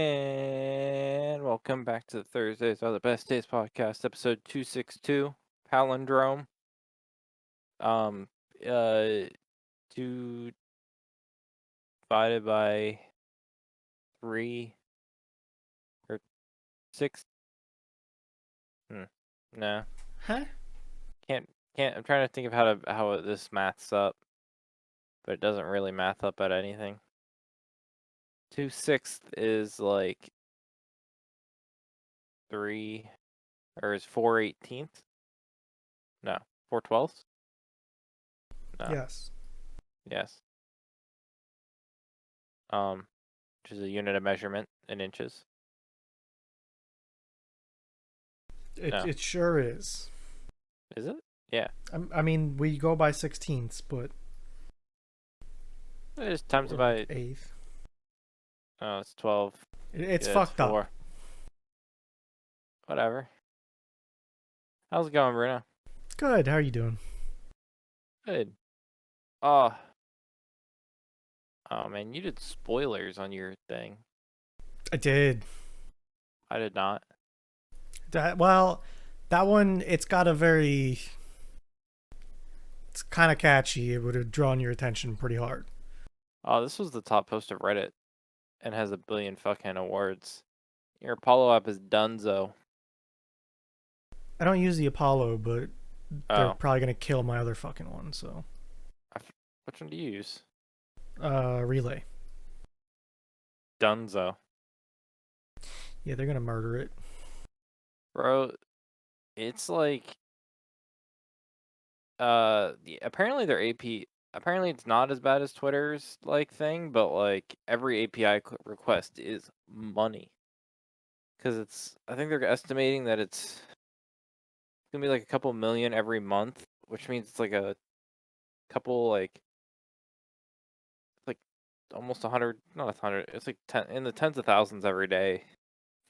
And welcome back to the Thursdays Are the Best Days podcast, episode 262, Palindrome. Um, 2 divided by 3 or 6. No, Huh? can't. I'm trying to think of how this maths up, but it doesn't really math up at anything. 2/6 is like 3, or is 4/18? No, 4/12? No, Yes. yes. Which is a unit of measurement in inches. It No, it sure is. is it? Yeah, I mean, we go by sixteenths, but it is times or like by. eighth. Oh, it's 12. It's Yeah, it's fucked up. 4. Whatever. How's it going, Bruno? Good. How are you doing? Good. Oh, oh man, you did spoilers on your thing. I did. I did not. That one. It's got a very. It's kind of catchy. It would have drawn your attention pretty hard. Oh, this was the top post of Reddit and has a billion fucking awards. Your Apollo app is Dunzo. I don't use the Apollo, but they're Oh, probably gonna kill my other fucking one. So, which one do you use? Relay. Dunzo. Yeah, they're gonna murder it. Bro, it's like apparently their AP, apparently it's not as bad as Twitter's like thing, but like every API request is money. Cuz I think they're estimating that it's going to be like a couple million every month, which means it's like a couple like almost 100, not 100, it's like 10 in the tens of thousands every day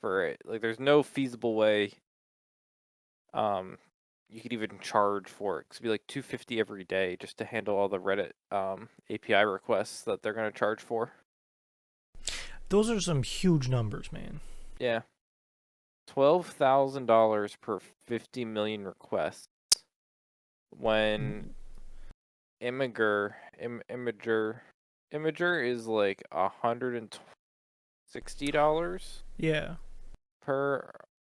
for it. Like there's no feasible way um you could even charge for it. It'd be like 250 every day just to handle all the Reddit API requests that they're gonna charge for. Those are some huge numbers, man. Yeah, $12,000 per 50 million requests. When Imager is like $160 Yeah. per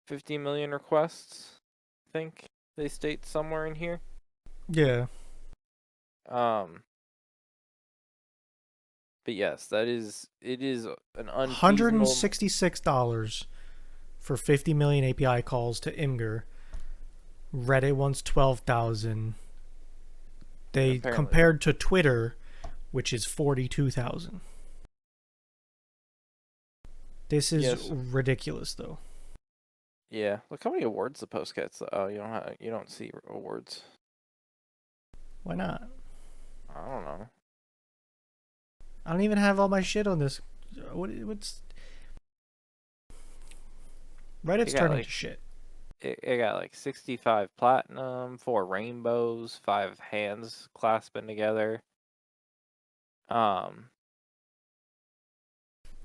50 million requests. I think they state somewhere in here. Yeah. Um, but yes, it is an unfeasible. $166 for 50 million API calls to Imgur. Reddit wants 12,000. They Apparently, compared to Twitter, which is 42,000. This is yes, ridiculous, though. yeah. Look how many awards the post gets. Oh, you don't see awards. Why not? I don't know. I don't even have all my shit on this. What's Reddit's turning to shit. It got like 65 platinum, 4 rainbows, 5 hands clasping together. Um,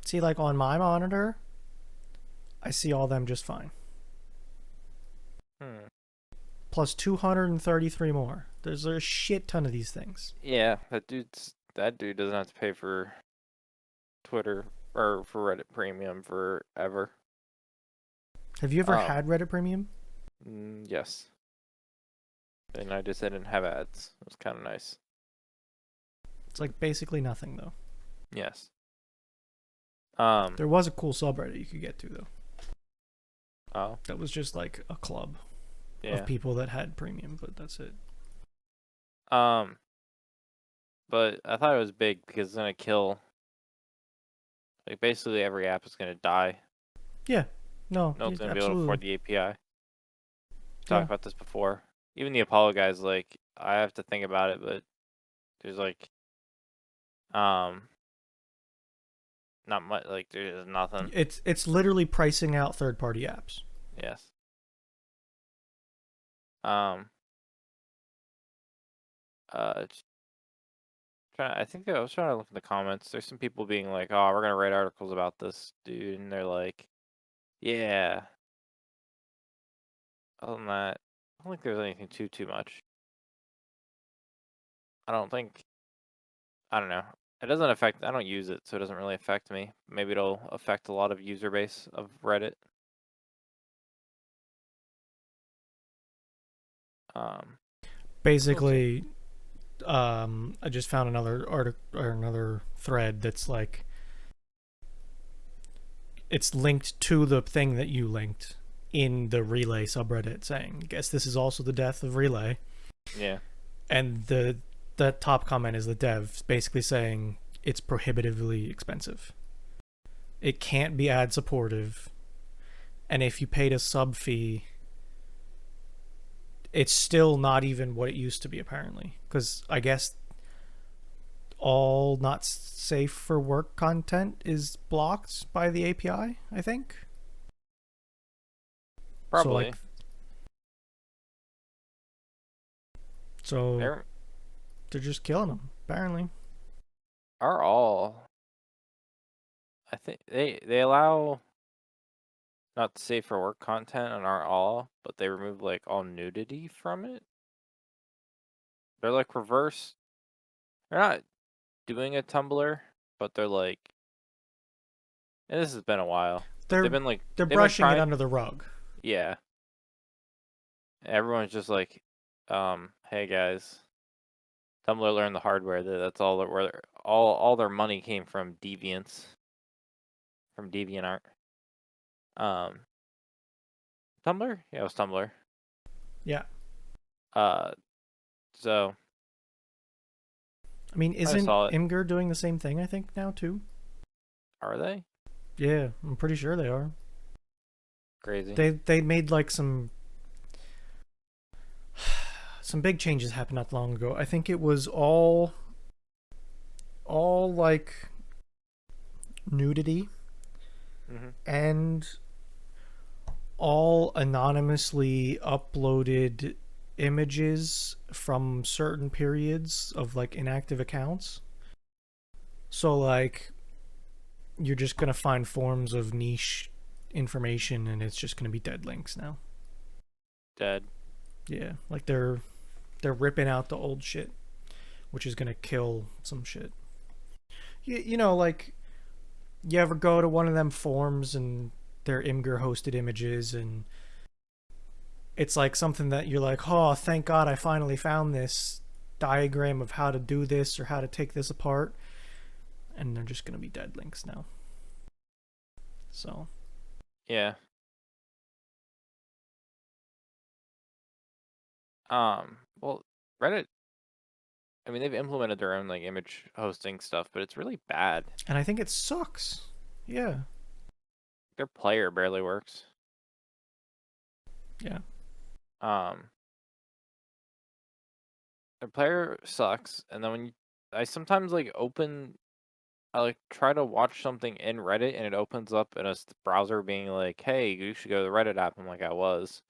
See, like on my monitor, I see all them just fine. hmm. Plus 233 more. There's a shit ton of these things. Yeah, that dude doesn't have to pay for Twitter or for Reddit Premium forever. Have you ever Um, had Reddit Premium? yes. And I just didn't have ads. It was kind of nice. It's like basically nothing, though. Yes. There was a cool subreddit you could get to, though. Oh, That was just like a club of yeah. people that had premium, but that's it. But I thought it was big because it's gonna kill. Like basically every app is gonna die. Yeah. No, No one's gonna be able to absolutely. afford the API. Talked Yeah. about this before. Even the Apollo guys, like, I have to think about it, but there's like, um, not much. Like, there's nothing. It's literally pricing out third-party apps. Yes. Um. I think I was trying to look in the comments. There's some people being like, "Oh, we're gonna write articles about this dude," and they're like, "Yeah." Other than that, I don't think there's anything too much. I don't think. I don't know. It doesn't affect. I don't use it, so it doesn't really affect me. Maybe it'll affect a lot of user base of Reddit. Um, we'll see. Basically, I just found another article or another thread that's like it's linked to the thing that you linked in the Relay subreddit, saying, "Guess this is also the death of Relay." Yeah, And the top comment is the dev basically saying it's prohibitively expensive. It can't be ad supportive, and if you paid a sub fee, it's still not even what it used to be apparently. Because I guess all not safe for work content is blocked by the API, I think. So like probably. so They're they're just killing them apparently. are all. I think they allow not safe for work content on our all, but they remove like all nudity from it. They're like reverse. They're not doing a Tumblr, but they're like, and this has been a while, but They're they're they've been brushing it trying. under the rug. Yeah, everyone's just like, hey guys, Tumblr learned the hardware. That's all that where all their money came from deviants, from DeviantArt. Um, Tumblr, yeah, it was Tumblr. Yeah. Uh, so I mean, I isn't saw it. Imgur doing the same thing, I think, now too? Are they Yeah, I'm pretty sure they are. crazy? They made like some big changes happened not long ago. I think it was all like nudity Mm-hmm. and all anonymously uploaded images from certain periods of like inactive accounts. So like you're just going to find forms of niche information and it's just going to be dead links now. Dead. Yeah, like they're ripping out the old shit, which is going to kill some shit. You know, like you ever go to one of them forums and they're Imgur hosted images and it's like something that you're like, oh, thank God I finally found this diagram of how to do this or how to take this apart. And they're just going to be dead links now. So, Yeah. Well, Reddit. I mean, they've implemented their own like image hosting stuff, but it's really bad. and I think it sucks. Yeah. Their player barely works. Yeah. Um, their player sucks, and then I sometimes like I like try to watch something in Reddit, and it opens up in a browser being like, "Hey, you should go to the Reddit app." I'm like, "I was,"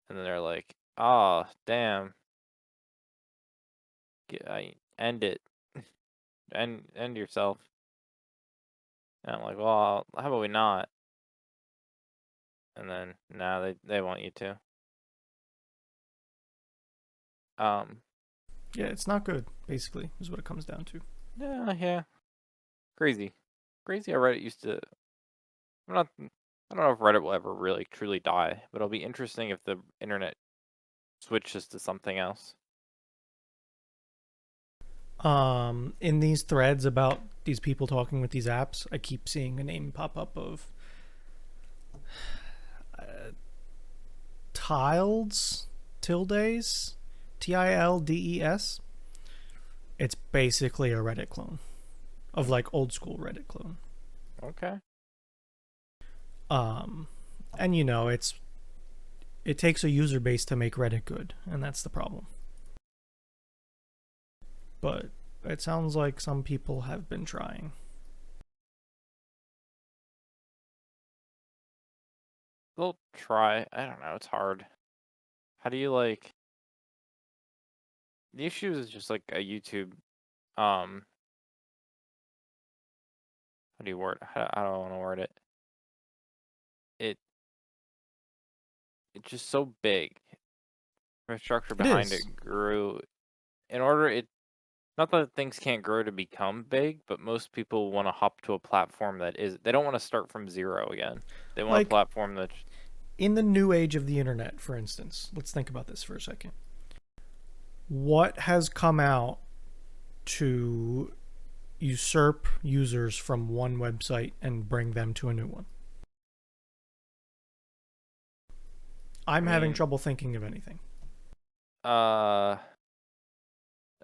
and then they're like, "Oh, damn, end it, end yourself." And I'm like, "Well, how about we not?" And then now they want you to. Um, Yeah, it's not good, basically, is what it comes down to. yeah, crazy, crazy. How Reddit used to. I'm not. I don't know if Reddit will ever really truly die, but it'll be interesting if the internet switches to something else. In these threads about these people talking with these apps, I keep seeing a name pop up of uh, Tildes, Tildes, Tildes. It's basically a Reddit clone of Hmm. like old school Reddit clone. Okay. Um, and you know, it takes a user base to make Reddit good, and that's the problem. But it sounds like some people have been trying. They'll try. I don't know. It's hard. How do you like? The issue is just like a YouTube. um, how do you word? How do I want to word it? It it's just so big. Infrastructure It behind is. it grew in order it not that things can't grow to become big, but most people want to hop to a platform that is they don't want to start from zero again. They want a Like platform that's in the new age of the internet, for instance, let's think about this for a second. What has come out to usurp users from one website and bring them to a new one? I I'm having mean, trouble thinking of anything. uh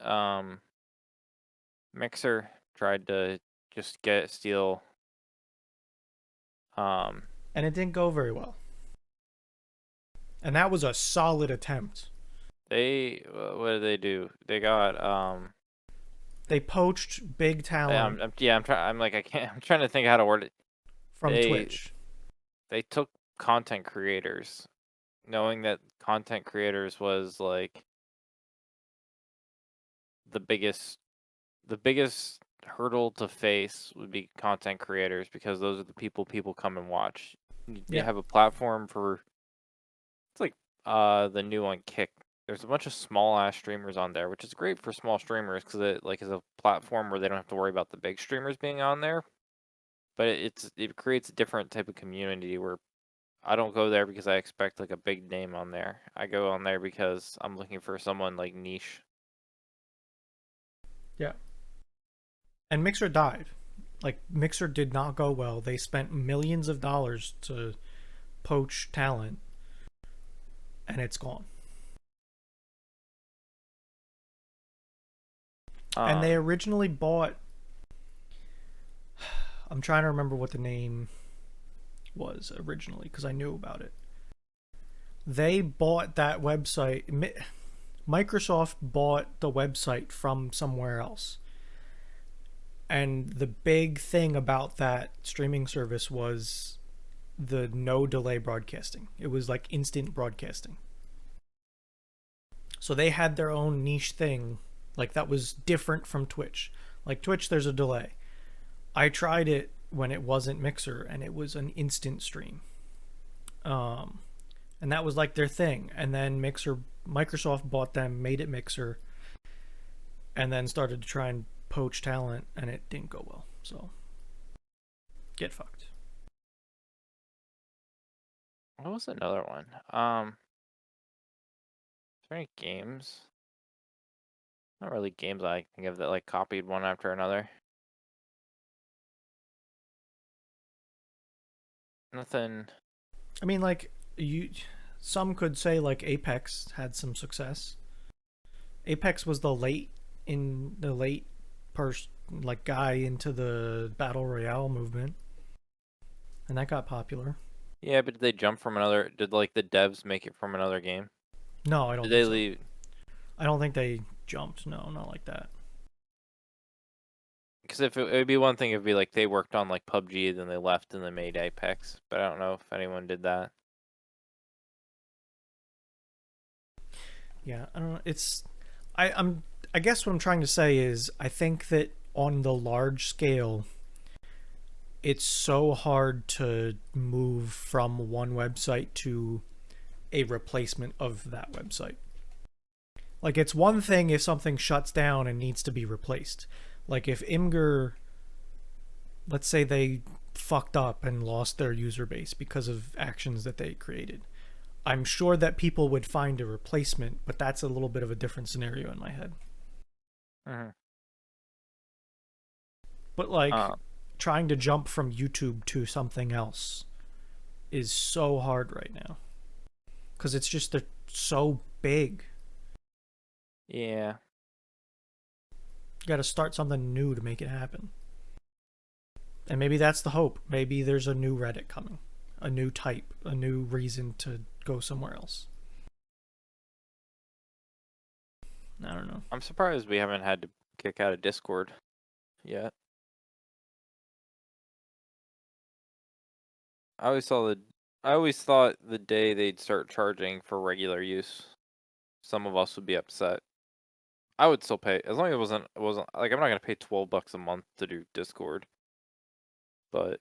um Mixer tried to just steal um And it didn't go very well. And that was a solid attempt. they what did they do? They got They poached big talent yeah, I'm trying I'm like I can't I'm trying to think how to word it. from They Twitch. they took content creators knowing that content creators was like the biggest the biggest hurdle to face would be content creators because those are the people come and watch. You Yeah. have a platform for it's like the new one Kick. There's a bunch of small ass streamers on there, which is great for small streamers because it like is a platform where they don't have to worry about the big streamers being on there. But it creates a different type of community where I don't go there because I expect like a big name on there. I go on there because I'm looking for someone like niche. Yeah. And Mixer died. Like Mixer did not go well. They spent millions of dollars to poach talent and it's gone. And they Um, originally bought, I'm trying to remember what the name was originally because I knew about it. They bought that website. Microsoft bought the website from somewhere else. And the big thing about that streaming service was the no delay broadcasting. It was like instant broadcasting. So they had their own niche thing, like that was different from Twitch. Like Twitch, there's a delay. I tried it when it wasn't Mixer, and it was an instant stream. Um, and that was like their thing. And then Microsoft bought them, made it Mixer, and then started to try and poach talent, and it didn't go well. So get fucked. what was another one? Is there any games? Not really games I think of that like copied one after another. Nothing. I mean, like you, some could say like Apex had some success. Apex was the late person like guy into the battle royale movement, and that got popular. Yeah, but did they jump from another? Did like the devs make it from another game? No, I don't Did think they so. leave? I don't think they jumped. No, not like that. Because if it would be one thing, it'd be like they worked on like PUBG, then they left and they made Apex. But I don't know if anyone did that. Yeah, I don't know. I'm. I guess what I'm trying to say is, I think that on the large scale, it's so hard to move from one website to a replacement of that website. Like it's one thing if something shuts down and needs to be replaced. Like if Imgur, let's say they fucked up and lost their user base because of actions that they created. I'm sure that people would find a replacement, but that's a little bit of a different scenario in my head. Mm-hmm. But like Uh, trying to jump from YouTube to something else is so hard right now because it's just they're so big. yeah, You got to start something new to make it happen. And maybe that's the hope. Maybe there's a new Reddit coming, a new type, a new reason to go somewhere else. I don't know. I'm surprised we haven't had to kick out of Discord yet. I always saw the. I always thought the day they'd start charging for regular use, some of us would be upset. I would still pay as long as it wasn't like I'm not gonna pay $12 a month to do Discord, but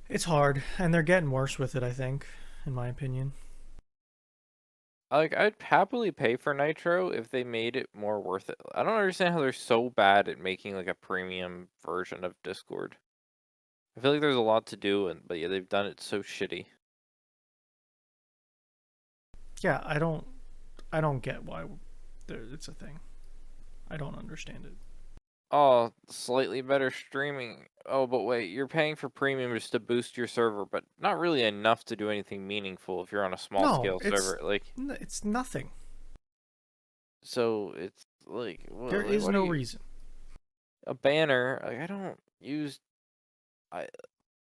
It's hard, and they're getting worse with it, I think, in my opinion. like I'd happily pay for Nitro if they made it more worth it. I don't understand how they're so bad at making like a premium version of Discord. I feel like there's a lot to do, and but yeah, they've done it so shitty. Yeah, I don't get why it's a thing. I don't understand it. Oh, slightly better streaming. Oh, but wait, you're paying for premium just to boost your server, but not really enough to do anything meaningful if you're on a small No, scale server. Like, it's nothing. so it's like, There like is what are no you? reason. A banner? Like, I don't use. I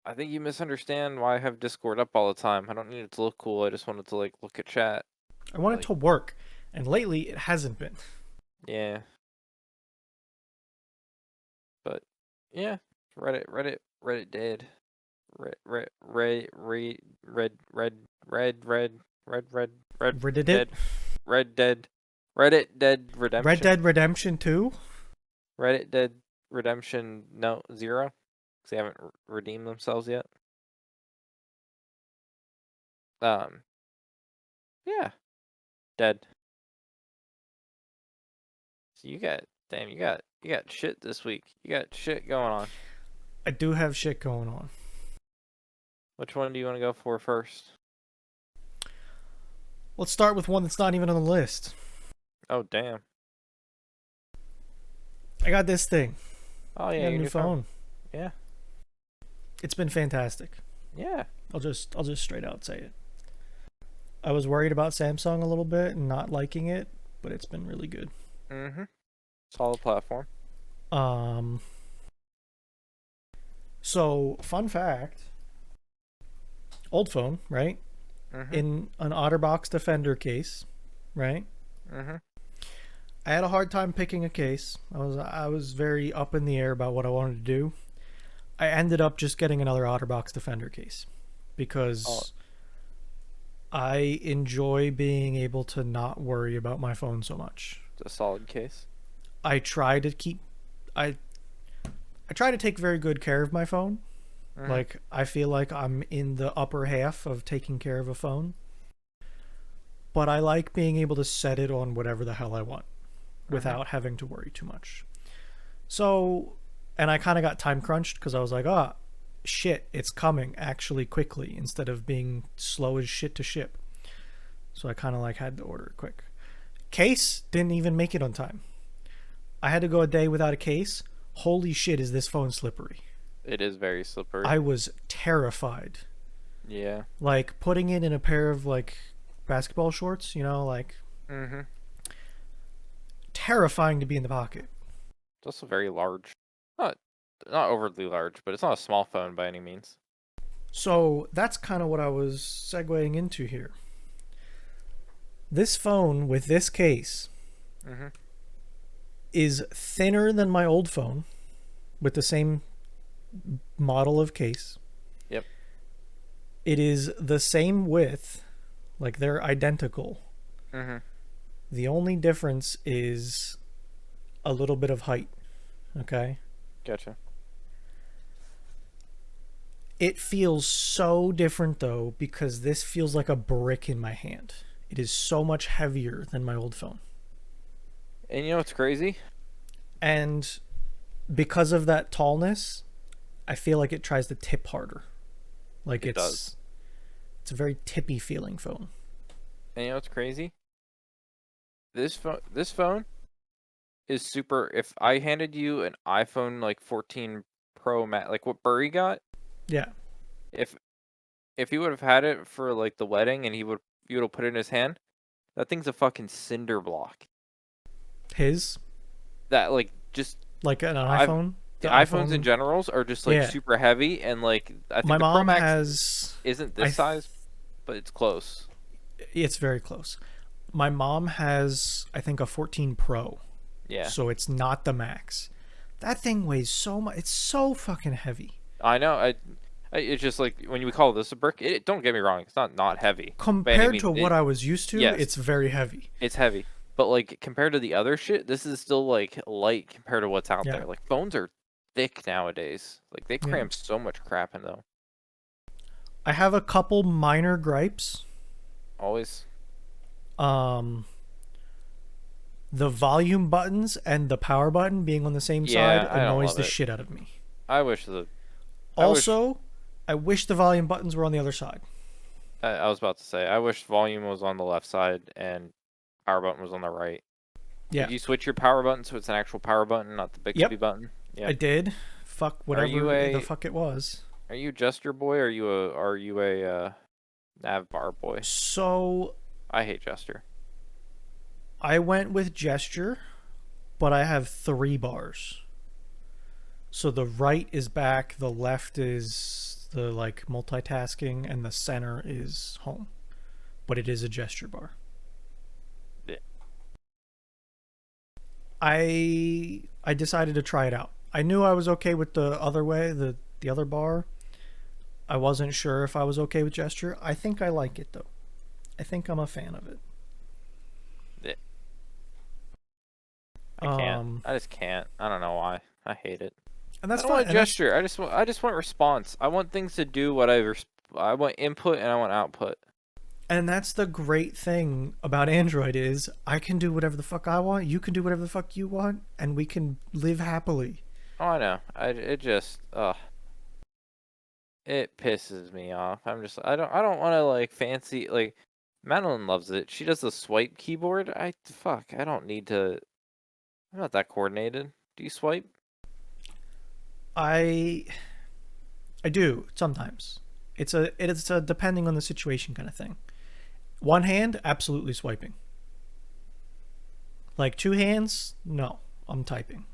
I think you misunderstand why I have Discord up all the time. I don't need it to look cool. I just wanted to like look at chat. I want it Like, to work, and lately it hasn't been. yeah, but yeah, Reddit dead. Red, red, red, red, red, red, red, red, red, Reddit it. dead, red, dead, Reddit dead Red redemption, Dead Redemption 2? Reddit dead redemption no 0, because they haven't redeemed themselves yet. Um, yeah, dead. So you got shit this week. You got shit going on. I do have shit going on. Which one do you want to go for first? Let's start with one that's not even on the list. Oh damn. I got this thing. Oh I yeah, got a your new new phone. phone. Yeah, It's been fantastic. yeah. I'll just straight out say it. I was worried about Samsung a little bit and not liking it, but it's been really good. Mhm. Solid platform. Um so fun fact, old phone, right? Mhm. In an OtterBox Defender case, right? Mhm. I had a hard time picking a case. I was very up in the air about what I wanted to do. I ended up just getting another OtterBox Defender case Oh, because I enjoy being able to not worry about my phone so much. it's a solid case. I try to keep I I try to take very good care of my phone. Mhm. Like I feel like I'm in the upper half of taking care of a phone, but I like being able to set it on whatever the hell I want Mhm. without having to worry too much. So, and I kind of got time crunched because I was like, ah, shit, it's coming actually quickly instead of being slow as shit to ship. So I kind of like had to order it quick. Case didn't even make it on time. I had to go a day without a case. Holy shit, is this phone slippery? It is very slippery. I was terrified. Yeah. Like putting it in a pair of like basketball shorts, like Mhm. terrifying to be in the pocket. It's also very large. Not not overly large, but it's not a small phone by any means. So that's kind of what I was segueing into here. This phone with this case Mhm. is thinner than my old phone with the same model of case. Yep. It is the same width, like they're identical. Mhm. The only difference is a little bit of height, okay? Gotcha. It feels so different though because this feels like a brick in my hand. It is so much heavier than my old phone. And you know what's crazy? And because of that tallness, I feel like it tries to tip harder. Like It does. it's a very tippy feeling phone. And you know what's crazy? This phone is super. If I handed you an iPhone like 14 Pro Max, like what Burry got, Yeah. if if he would have had it for like the wedding and he would have put it in his hand, that thing's a fucking cinder block. His That like just like an I've iPhone, the the iPhones in iPhone. generals are just like Yeah. super heavy and like I My think the Pro mom Max has isn't I this size, but it's close. it's very close. My mom has I think a 14 Pro. Yeah. So it's not the Max. That thing weighs so much. It's so fucking heavy. I know. It's just like when we call this a brick. Don't get me wrong. It's not heavy by any Compared means. to what I was used to, Yes, it's very heavy. it's heavy. But like compared to the other shit, this is still like light compared to what's out Yeah, there. Like phones are thick nowadays. Like they yeah. cram so much crap in them. I have a couple minor gripes. Always. Um, the volume buttons and the power button being on the same side Yeah, I don't annoys love the it. shit out of me. I wish the I wish Also, I wish the volume buttons were on the other side. I was about to say I wish volume was on the left side and power button was on the right. Yeah. Did you switch your power button so it's an actual power button, not the Bixby Yep, button? I Yeah. did. Fuck Are you whatever the a fuck it was. are you gesture boy or are you a nav bar boy? So I hate gesture. I went with gesture, but I have 3 bars. So the right is back, the left is the like multitasking, and the center is home. But it is a gesture bar. Yeah. I decided to try it out. I knew I was okay with the other way, the other bar. I wasn't sure if I was okay with gesture. I think I like it though. I think I'm a fan of it. Yeah. I can't. Um, I just can't. I don't know why. I hate it. and I that's don't fine. want a And that's gesture. I just want response. I want things to do what I want input and I want output. and that's the great thing about Android is I can do whatever the fuck I want. You can do whatever the fuck you want, and we can live happily. Oh, I know. It just it pisses me off. I don't want to like fancy like Madeline loves it. She does the swipe keyboard. I don't need to. I'm not that coordinated. Do you swipe? I I do sometimes. It's a depending on the situation kind of thing. One hand, absolutely swiping. Like 2 hands, no, I'm typing.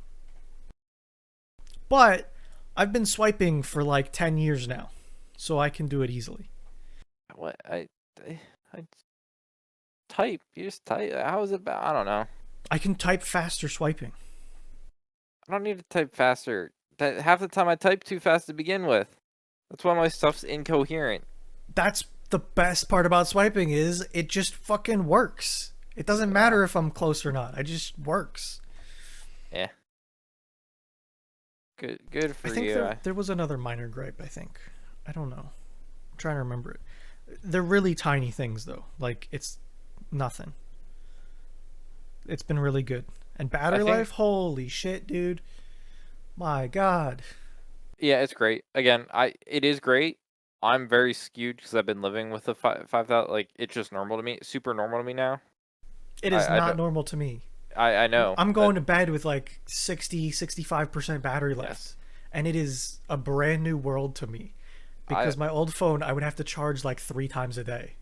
But I've been swiping for like 10 years now, so I can do it easily. What I type. You just type. How is it? I don't know. I can type faster swiping. I don't need to type faster. That half the time I type too fast to begin with. That's why my stuff's incoherent. That's the best part about swiping is it just fucking works. It doesn't Uh, matter if I'm close or not. It just works. yeah. Good I for think you. there was another minor gripe, I think. I don't know. I'm trying to remember it. They're really tiny things though. Like it's nothing. It's been really good. And I battery think life, holy shit, dude. My god. yeah, it's great. Again, it is great. I'm very skewed because I've been living with the 5,000. Like it's just normal to me, super normal to me now. It is I not don't. normal to me. I know I'm that. going to bed with like 60-65% battery life. Yes. And it is a brand new world to me. I Because my old phone, I would have to charge like 3 times a day.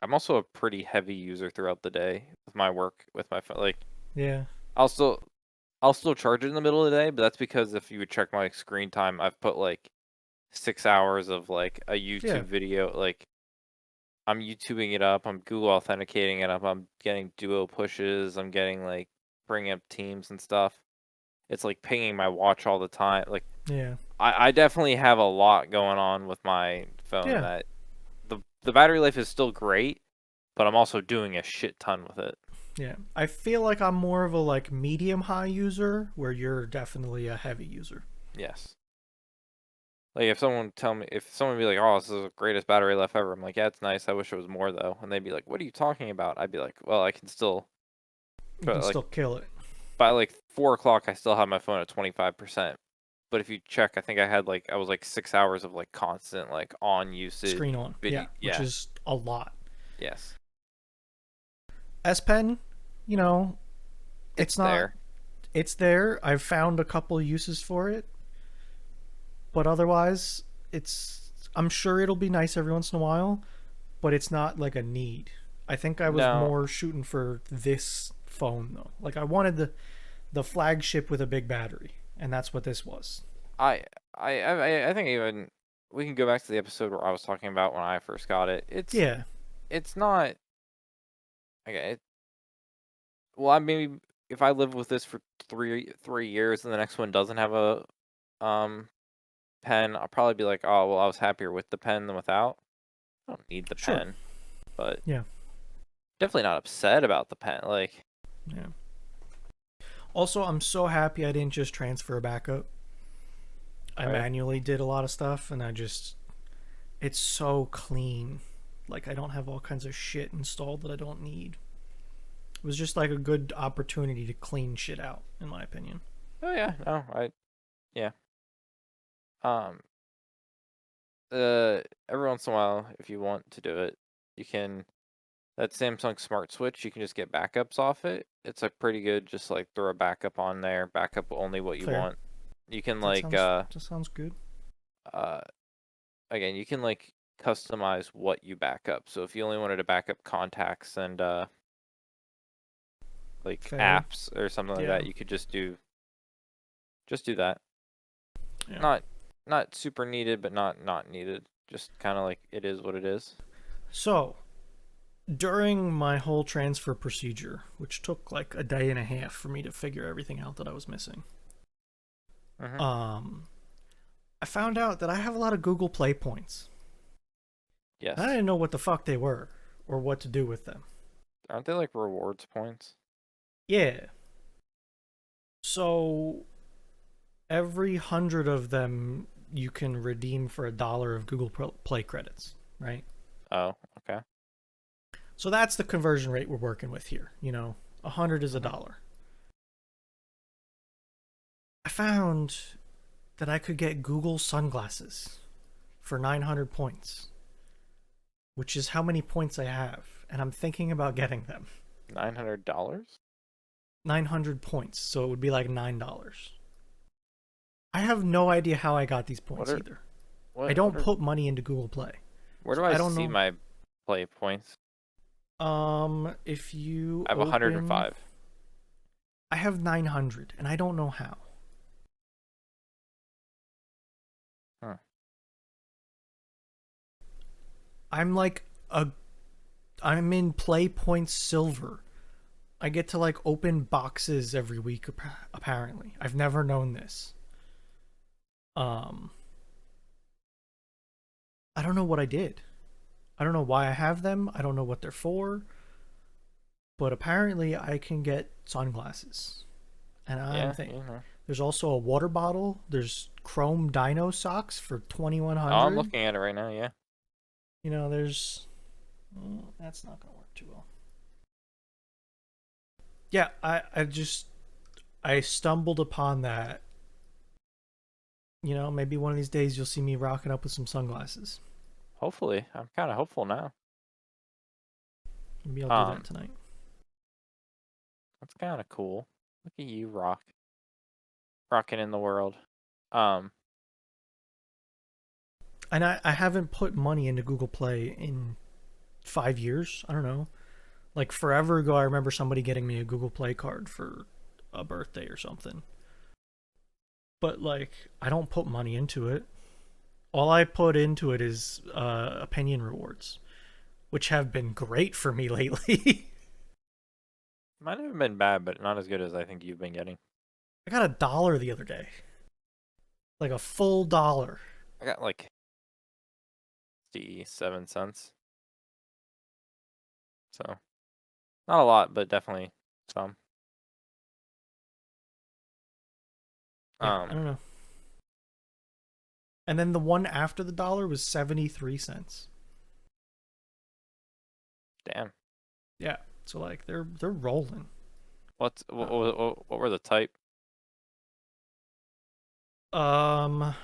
I'm also a pretty heavy user throughout the day with my work with my phone. Like Yeah. I'll still I'll still charge it in the middle of the day, but that's because if you would check my screen time, I've put like 6 hours of like a Yeah. YouTube video. Like I'm YouTubing it up, I'm Google authenticating it up, I'm getting duo pushes, I'm getting like bringing up teams and stuff. It's like pinging my watch all the time. Like Yeah. I definitely have a lot going on with my phone Yeah. that the battery life is still great, but I'm also doing a shit ton with it. Yeah. I feel like I'm more of a like medium high user where you're definitely a heavy user. Yes. Like if someone be like, "Oh, this is the greatest battery life ever," I'm like, "Yeah, it's nice. I wish it was more though." And they'd be like, "What are you talking about?" I'd be like, "Well, I can still, You can but like still kill it. by like 4 o'clock, I still have my phone at 25%. But if you check, I think I was like 6 hours of like constant like on usage Screen on. video. Yeah. Which Yeah, is a lot. yes, S Pen, you know, it's it's not. there. It's there. I've found a couple uses for it. But otherwise, it's. I'm sure it'll be nice every once in a while, but it's not like a need. I think I was No, more shooting for this phone though. Like I wanted the flagship with a big battery, and that's what this was. I I think even we can go back to the episode where I was talking about when I first got it. Yeah, It's not okay. Well, I maybe if I live with this for three years and the next one doesn't have a um pen, I'll probably be like, oh well, I was happier with the pen than without. I don't need the sure. pen, but Yeah. definitely not upset about the pen. Like Yeah. Also, I'm so happy I didn't just transfer a backup. I Oh yeah. manually did a lot of stuff, and it's so clean. Like, I don't have all kinds of shit installed that I don't need. It was just like a good opportunity to clean shit out, in my opinion. Oh yeah. No, yeah. Um, every once in a while, if you want to do it, you can. That Samsung Smart Switch, you can just get backups off it. It's a pretty good, just like throw a backup on there, backup only what you Fair. want. You can That like sounds that sounds good. uh again, you can like customize what you back up. So if you only wanted to back up contacts and like Fair. apps or something like Yeah. that, you could just do that. Yeah. Not not super needed, but not needed. Just kind of like it is what it is. So, during my whole transfer procedure, which took like a day and a half for me to figure everything out that I was missing, Mhm. um, I found out that I have a lot of Google Play points. I Yes. didn't know what the fuck they were or what to do with them. Aren't they like rewards points? Yeah. So every 100 of them you can redeem for $1 of Google Play credits, right? Oh, okay. So that's the conversion rate we're working with here. 100 is a Mhm. dollar. I found that I could get Google sunglasses for 900 points, which is how many points I have, and I'm thinking about getting them. $900? 900 points, so it would be like $9. I have no idea how I got these What points are either. I what don't are put money into Google Play, where so do I I don't see know. my play points? If you I have open, 105. I have 900, and I don't know how. Huh. I'm like a, I'm in Play Points Silver. I get to like open boxes every week. Apparently, I've never known this. Um, I don't know what I did. I don't know why I have them. I don't know what they're for. But apparently, I can get sunglasses, and I'm Yeah, thinking. you know. There's also a water bottle. There's Chrome Dino socks for Oh, I'm 2,100. looking at it right now. Yeah. There's that's not gonna work too well. Yeah, I stumbled upon that. Maybe one of these days you'll see me rocking up with some sunglasses. Hopefully, I'm kind of hopeful now. Maybe I'll do that Um, tonight. that's kind of cool. Look at you, rocking in the world. Um, And I haven't put money into Google Play in 5 years. I don't know. Like forever ago, I remember somebody getting me a Google Play card for a birthday or something. But like, I don't put money into it. All I put into it is opinion rewards, which have been great for me lately. might have been bad, but not as good as I think you've been getting. I got $1 the other day, like a full dollar. I got like 7 cents, so not a lot, but definitely some. Yeah, I Um, don't know. And then the one after the dollar was 73 cents. damn. Yeah, so like they're rolling. What's Uh, what were the type? um,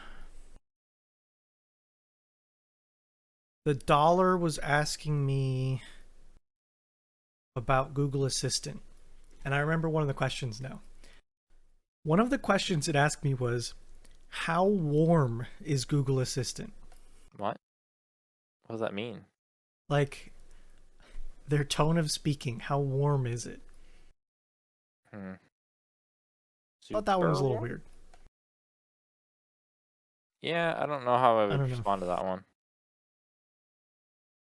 the dollar was asking me about Google Assistant, and I remember one of the questions now. One of the questions it asked me was, "How warm is Google Assistant?" What? What does that mean? Like their tone of speaking. How warm is it? Hmm. Thought that one was Super a little warm? weird. Yeah, I don't know how I I would don't know. respond to that one.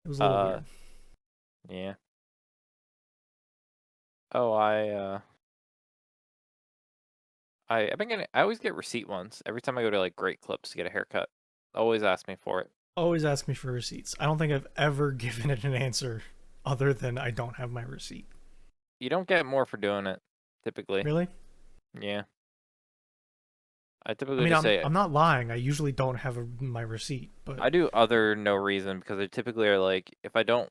It was a little Uh, weird. yeah. Oh, I've been getting. I always get receipt ones every time I go to like Great Clips to get a haircut. Always ask me for it. Always ask me for receipts. I don't think I've ever given it an answer other than I don't have my receipt. You don't get more for doing it, typically. Really? Yeah. I I typically mean, just I'm say I'm not lying. I usually don't have my receipt, but I do other no reason because they typically are like, if I don't,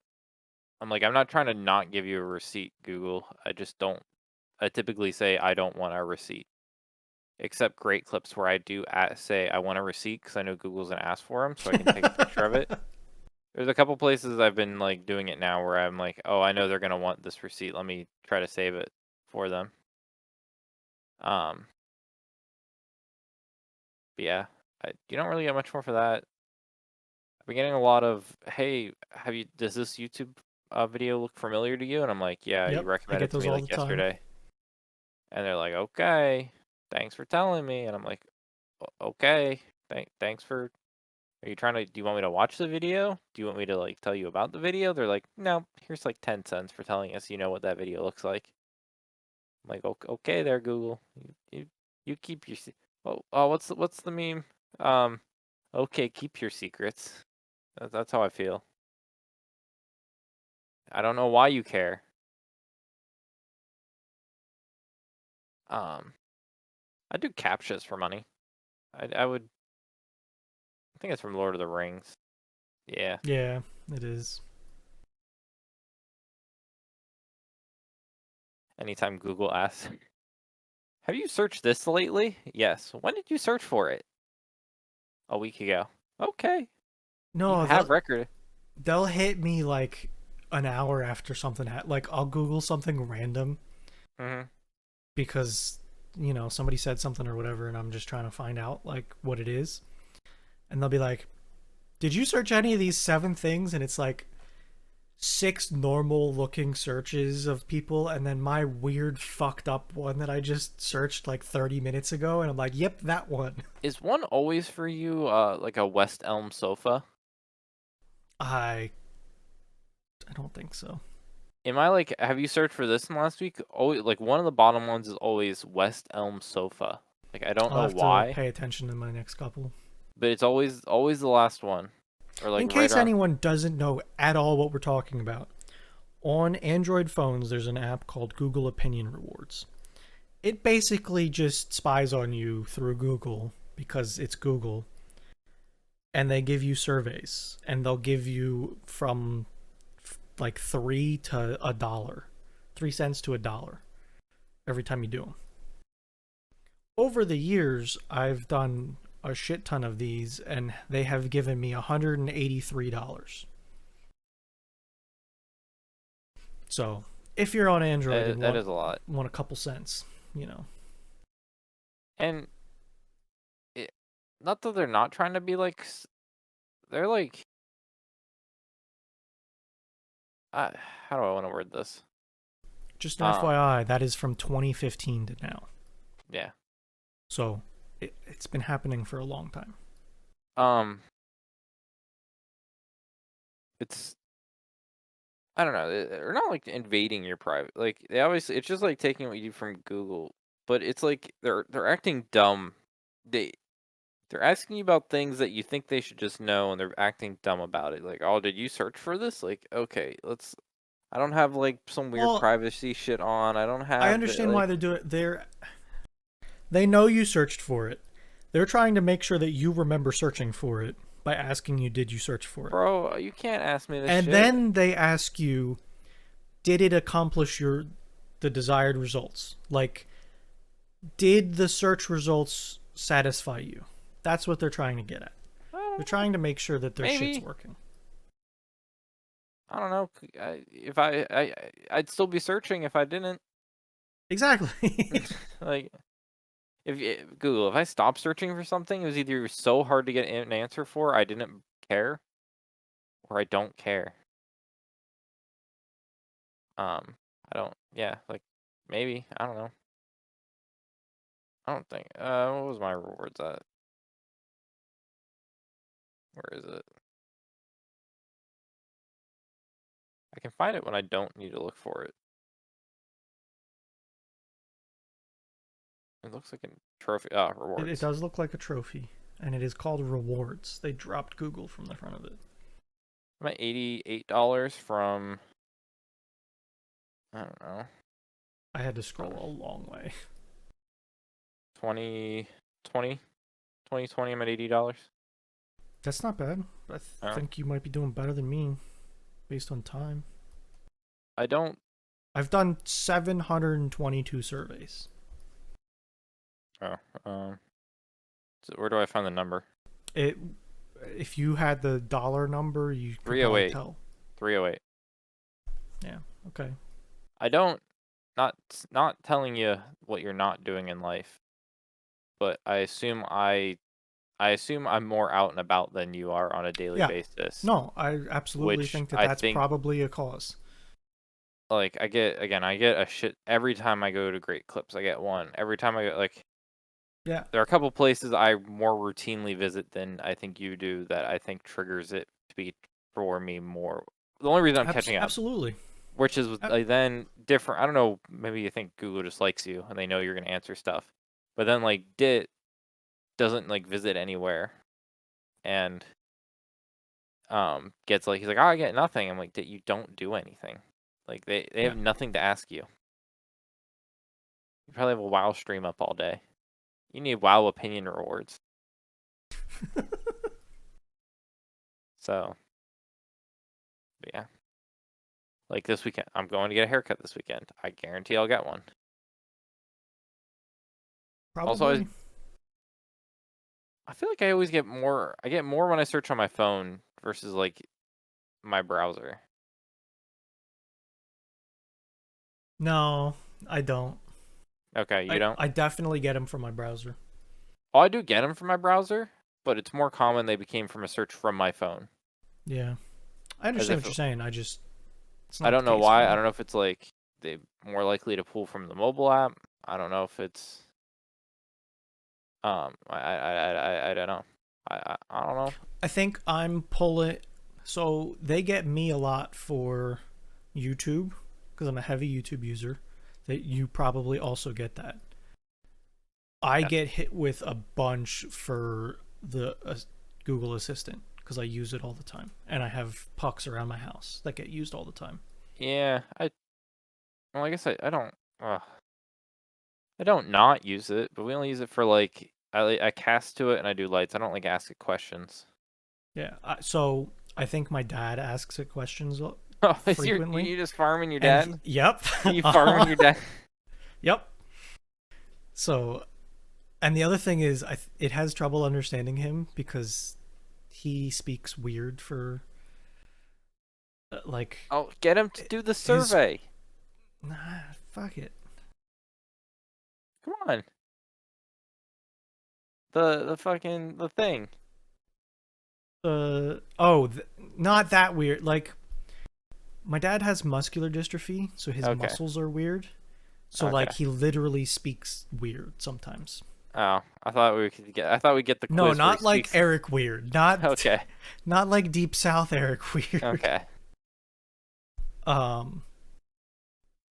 I'm like, I'm not trying to not give you a receipt, Google. I just don't. I typically say I don't want a receipt, except great clips where I do say I want a receipt because I know Google's gonna ask for them, so I can take a picture of it. There's a couple places I've been like doing it now where I'm like, oh, I know they're gonna want this receipt. Let me try to save it for them. Um, but yeah, you don't really get much more for that. I've been getting a lot of, hey, does this YouTube video look familiar to you? And I'm like, yeah, you yep, I recommended get it to those me all the like time. yesterday. And they're like, okay, thanks for telling me. And I'm like, Okay. Thanks for. Are you trying to? Do you want me to watch the video? Do you want me to like tell you about the video? They're like, no. Here's like 10 cents for telling us you know what that video looks like. I'm like, okay, there, Google. You keep your. Oh, what's the meme? Um, okay, keep your secrets. That's how I feel. I don't know why you care. Um, I do captchas for money. I would. I think it's from Lord of the Rings. Yeah. Yeah, it is. Anytime Google asks, have you searched this lately? Yes. When did you search for it? A week ago. Okay. You No, have they'll record. they'll hit me like an hour after something like I'll Google something random Hmm. because somebody said something or whatever, and I'm just trying to find out like what it is, and they'll be like, "Did you search any of these 7 things?" And it's like six normal looking searches of people, and then my weird fucked up one that I just searched like 30 minutes ago, and I'm like, "Yep, that one." Is one always for you like a West Elm sofa? I I don't think so. Am I like have you searched for this in the last week? Always like one of the bottom ones is always West Elm sofa. Like I don't I'll know have to why, pay attention to my next couple. but it's always the last one. Or like In right case around. anyone doesn't know at all what we're talking about, on Android phones, there's an app called Google Opinion Rewards. It basically just spies on you through Google because it's Google, and they give you surveys, and they'll give you from like 3 to $1, 3 cents to $1 every time you do them. Over the years, I've done a shit ton of these, and they have given me $183. So if you're on Android and That want is a lot. want a couple cents. And it, not that they're not trying to be like they're like uh, how do I want to word this? Just an Um FYI, that is from 2015 to now. yeah. So it's been happening for a long time. Um it's I don't know. They're not like invading your private. Like they obviously, it's just like taking what you do from Google, but it's like they're acting dumb. They they're asking you about things that you think they should just know, and they're acting dumb about it. Like, oh, did you search for this? Like, okay, let's. I don't have like some weird Well, privacy shit on. I don't I have understand why like, they're doing it. They know you searched for it. They're trying to make sure that you remember searching for it by asking you, did you search for it? bro, you can't ask me this And shit. then they ask you, did it accomplish the desired results? Like, did the search results satisfy you? That's what they're trying to get at. I don't They're know. trying to make sure that their shit's Maybe working. I don't know. If I'd still be searching if I didn't. Exactly. Like, Google, if I stopped searching for something, it was either so hard to get an answer for, I didn't care, or I don't care. I don't. Yeah, like maybe I don't know. I don't think. What was my rewards at? Where is it? I can find it when I don't need to look for it. It looks like a trophy. Ah, It rewards. does look like a trophy, and it is called rewards. They dropped Google from the front of it. I'm at $88 from. I don't know. I had to scroll Um, a long way. 20, 20, 2020. I'm at $80. That's not bad. I Oh, think you might be doing better than me based on time. I don't. I've done 722 surveys. Oh, um, so where do I find the number? It if you had the dollar number, you could probably 308. tell. 308. Yeah. Okay. I don't. Not telling you what you're not doing in life, but I assume I'm more out and about than you are on a daily Yeah. basis, No, I absolutely which think that I that's think, probably a cause. like, I get a shit every time I go to Great Clips. I get one every time I go. Like, Yeah. there are a couple places I more routinely visit than I think you do that I think triggers it to be for me more. The only reason I'm catching up, Absolutely. which is like then different. I don't know. Maybe you think Google just likes you and they know you're gonna answer stuff, but then like Dit doesn't like visit anywhere and gets like he's like, oh, I get nothing. I'm like, you don't do anything. Like they Yeah. have nothing to ask you. You probably have a WoW stream up all day. You need WoW opinion rewards. So yeah, like this weekend, I'm going to get a haircut this weekend. I guarantee I'll get one. Also, Probably. I feel like I always get more. I get more when I search on my phone versus like my browser. No, I don't. Okay, you don't. I definitely get them from my browser. Oh, I do get them from my browser, but it's more common they became from a search from my phone. Yeah. I As understand if what you're saying. It's I not the don't know case for why. I me. don't know if it's like they more likely to pull from the mobile app. I don't know if it's I don't know. I don't know. I think I'm pulling. So they get me a lot for YouTube because I'm a heavy YouTube user. That you probably also get that. I Yes. get hit with a bunch for the Google Assistant because I use it all the time, and I have pucks around my house that get used all the time. Yeah. I guess I don't. I don't not use it, but we only use it for like I cast to it and I do lights. I don't like ask it questions. Yeah. So I think my dad asks it questions Oh, is frequently, you just farming your and dad? yep, You farming your dad? yep. So, and the other thing is, it has trouble understanding him because he speaks weird for like Oh, get him to do the his. survey. Nah, fuck it. Come on. The fucking the thing. Oh, not that weird. Like my dad has muscular dystrophy, so his Okay. muscles are weird. So like Okay. he literally speaks weird sometimes. Oh, I thought we'd get the No, quiz where he not like speaks. Eric Weird. Not Okay. not like Deep South Eric Weird. Okay. Um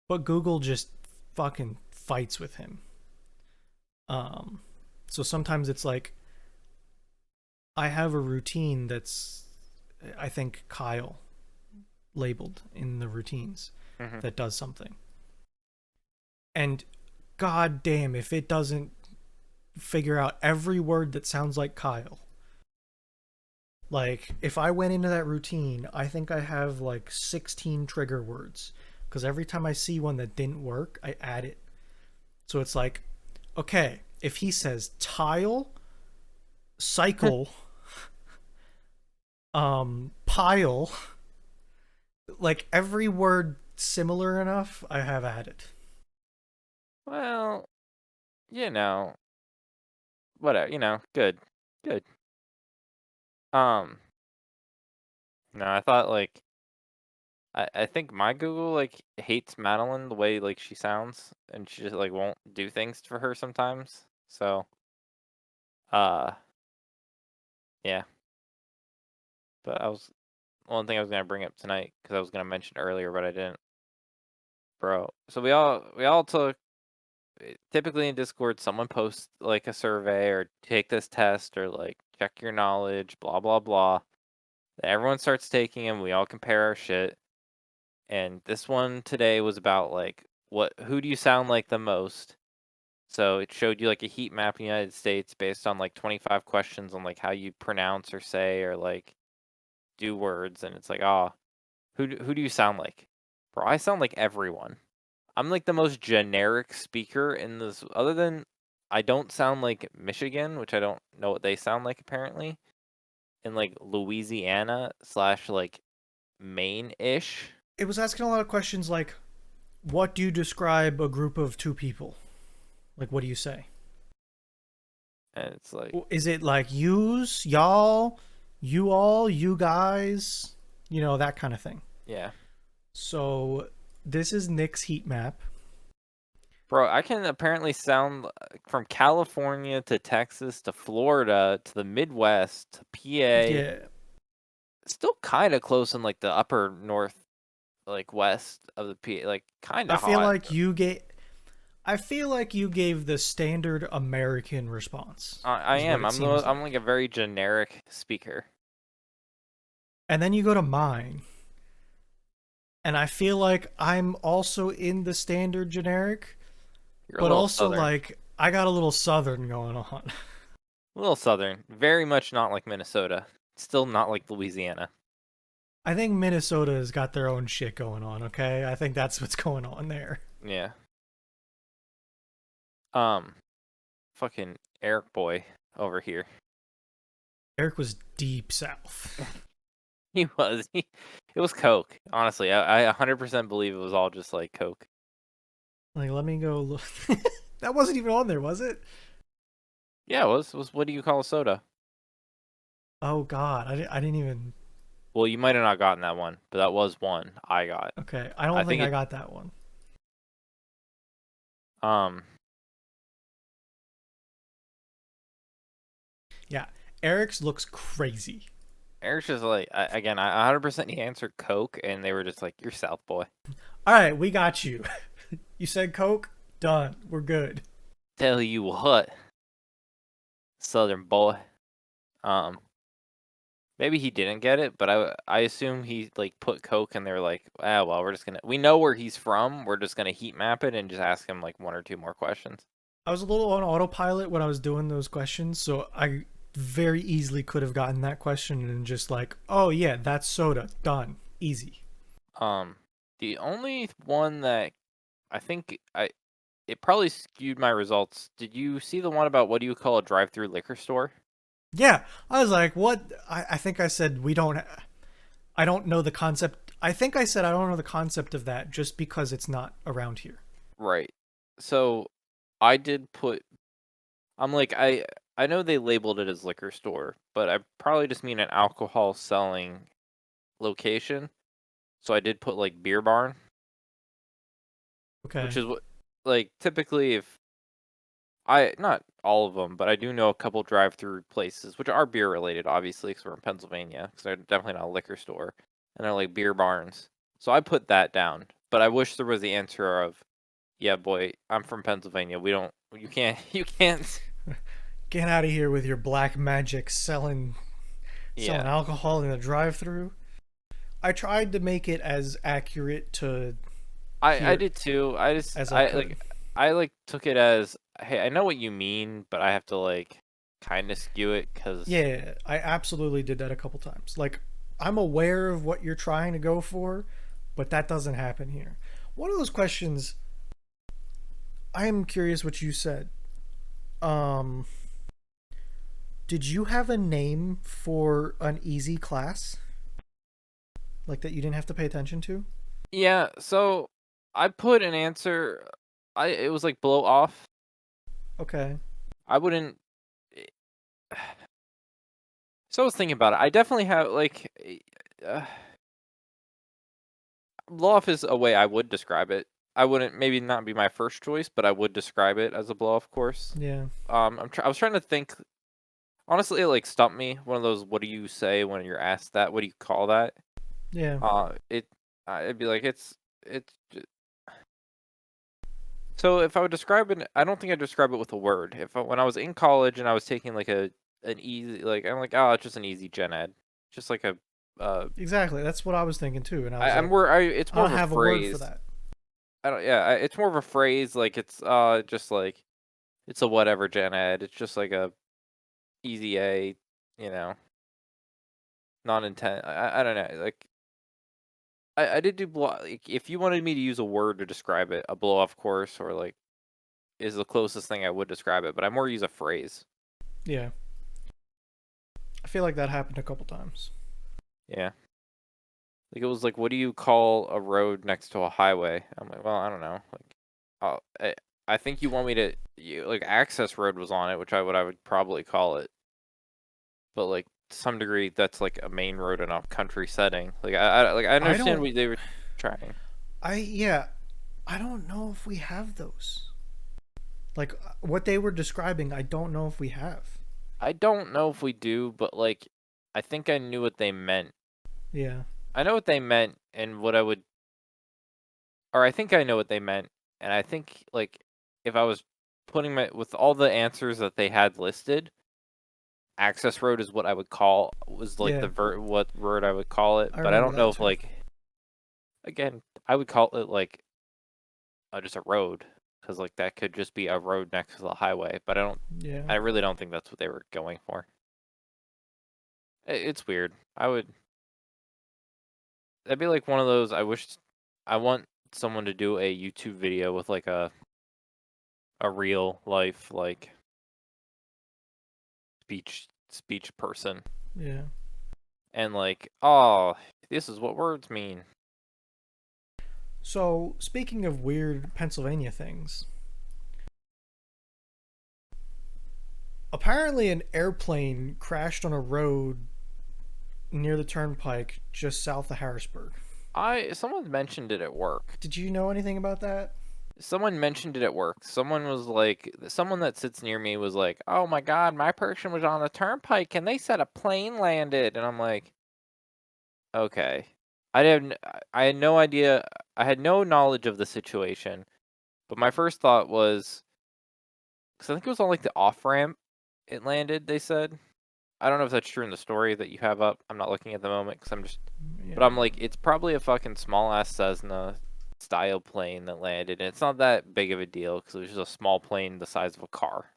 but Google just fucking fights with him. Um so sometimes it's like I have a routine that's I think Kyle labeled in the routines Mhm. that does something. And god damn if it doesn't figure out every word that sounds like Kyle. Like if I went into that routine, I think I have like 16 trigger words because every time I see one that didn't work, I add it. So it's like, okay, if he says tile, cycle, pile, like every word similar enough, I have added. Well, you know, whatever, good. Good. Um, no, I thought like I think my Google like hates Madeline the way like she sounds and she just like won't do things for her sometimes. So, uh yeah, but I was one thing I was gonna bring up tonight because I was gonna mention earlier, but I didn't, bro. So we all took typically in Discord, someone posts like a survey or take this test or like check your knowledge, blah blah blah. Everyone starts taking them. We all compare our shit. And this one today was about like who do you sound like the most? So it showed you like a heat map in the United States based on like 25 questions on like how you pronounce or say or like do words, and it's like, oh, who do you sound like? Bro, I sound like everyone. I'm like the most generic speaker in this, other than I don't sound like Michigan, which I don't know what they sound like apparently, in like Louisiana slash like Maine ish. It was asking a lot of questions like, what do you describe a group of two people? Like, what do you say? And it's like, Is it like yous, y'all, you all, you guys? You know, that kind of thing. yeah. So, this is Nick's heat map. Bro, I can apparently sound from California to Texas to Florida to the Midwest to PA. Yeah. Still kind of close in like the upper north, like west of the PA, like kind I of feel hot. like you get I feel like you gave the standard American response, I is what am. it seems I'm like like. a very generic speaker. And then you go to mine, and I feel like I'm also in the standard generic, You're a but little also southern. like I got a little southern going on. A little southern. Very much not like Minnesota. Still not like Louisiana. I think Minnesota has got their own shit going on, okay? I think that's what's going on there. Yeah. Um, fucking Eric boy over here. Eric was deep south. He was. It was Coke. Honestly, I 100% believe it was all just like Coke. Like, let me go look. That wasn't even on there, was it? Yeah, it was. It was, what do you call a soda? Oh, God. I didn't even. Well, you might have not gotten that one, but that was one I got. Okay. I I don't think think I it. got that one. Um, Yeah. Eric's looks crazy. Eric's just like, again, I 100% he answered Coke, and they were just like, "You're South boy." All right, we got you. You said Coke? Done. We're good. Tell you what, Southern boy. Um, Maybe he didn't get it, but I assume he like put Coke, and they're like, ah, well, we know where he's from. We're just gonna heat map it and just ask him like one or two more questions. I was a little on autopilot when I was doing those questions, so I very easily could have gotten that question and just like, oh yeah, that's soda. Done. Easy. Um, the only one that I think it probably skewed my results. Did you see the one about what do you call a drive-through liquor store? Yeah, I was like, what? I think I said I don't know the concept. I think I said I don't know the concept of that just because it's not around here. Right. So I did put. I'm like I know they labeled it as liquor store, but I probably just mean an alcohol selling location. So I did put like beer barn, which Okay. is what, like, typically if I, not all of them, but I do know a couple drive-through places which are beer related, obviously, because we're in Pennsylvania, because they're definitely not a liquor store, and they're like beer barns. So I put that down, but I wish there was the answer of, yeah, boy, I'm from Pennsylvania. We don't, you can't, you can't. Get out of here with your black magic selling Yeah, alcohol in the drive-through. I tried to make it as accurate to I here did too. I just as I could. I like took it as, hey, I know what you mean, but I have to like kind of skew it because Yeah, I absolutely did that a couple times. Like, I'm aware of what you're trying to go for, but that doesn't happen here. One of those questions, I am curious what you said. Um, did you have a name for an easy class? Like that you didn't have to pay attention to? yeah. So I put an answer. It was like blow off. Okay. I wouldn't. So I was thinking about it. I definitely have like blow off is a way I would describe it. I wouldn't, maybe not be my first choice, but I would describe it as a blow off course. Yeah. I was trying to think. Honestly, it like stumped me. One of those. What do you say when you're asked that? What do you call that? Yeah. It. It'd be like it's. So if I would describe it, I don't think I'd describe it with a word. When I was in college and I was taking like an easy, like, I'm like, oh, it's just an easy gen ed, just like a Exactly. That's what I was thinking too. And I was I'm like, more, it's I more don't of a have a word for phrase. that. I don't. Yeah, it's more of a phrase. Like it's just like it's a whatever gen ed. It's just like a easy A. You know, non intent. I don't know. Like I did do like if you wanted me to use a word to describe it, a blow off course or like is the closest thing I would describe it. But I more use a phrase. Yeah, I feel like that happened a couple times. Yeah. Like it was like, what do you call a road next to a highway? I'm like, well, I don't know. Like, oh, I think you want me to like access road was on it, which I would probably call it, but like to some degree that's like a main road in a country setting. Like I I understand don't. what they were trying. Yeah. I don't know if we have those. Like what they were describing, I don't know if we have. I don't know if we do, but like I think I knew what they meant. Yeah. I know what they meant and what I would, or I think I know what they meant, and I think like if I was putting my with all the answers that they had listed, access road is what I would call was like Yeah. what word I would call it, I but I remember don't know that if too. like again I would call it like just a road because like that could just be a road next to the highway, but Yeah. I really don't think that's what they were going for. It's weird. I would that'd be like one of those. I want someone to do a YouTube video with like a real life like speech person Yeah. and like oh this is what words mean. So, speaking of weird Pennsylvania things, apparently an airplane crashed on a road near the turnpike just south of Harrisburg. I someone mentioned it at work. Did you know anything about that? Someone mentioned it at work. Someone was like, someone that sits near me was like, "Oh my god, my person was on the turnpike and they said a plane landed." And I'm like, "Okay." I had no idea. I had no knowledge of the situation. But my first thought was cuz I think it was on like the off ramp it landed, they said. I don't know if that's true in the story that you have up. I'm not looking at the moment cuz I'm just but I'm Yeah. like it's probably a fucking small ass Cessna style plane that landed and it's not that big of a deal cuz it was just a small plane the size of a car.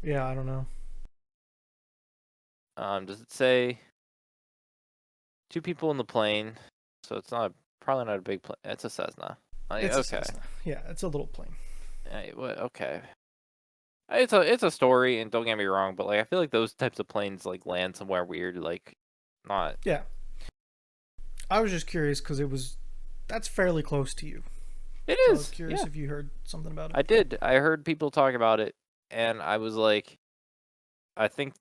Yeah, I don't know. Does it say two people in the plane? So it's not probably not a big plane. It's a Cessna. It's a Okay. Cessna. Yeah, it's a little plane. What? Okay. It's a story, and don't get me wrong, but like I feel like those types of planes like land somewhere weird, like not. Yeah. I was just curious because it was. That's fairly close to you. It So I was is. curious Yeah, if you heard something about it. I did. I heard people talk about it, and I was like, I think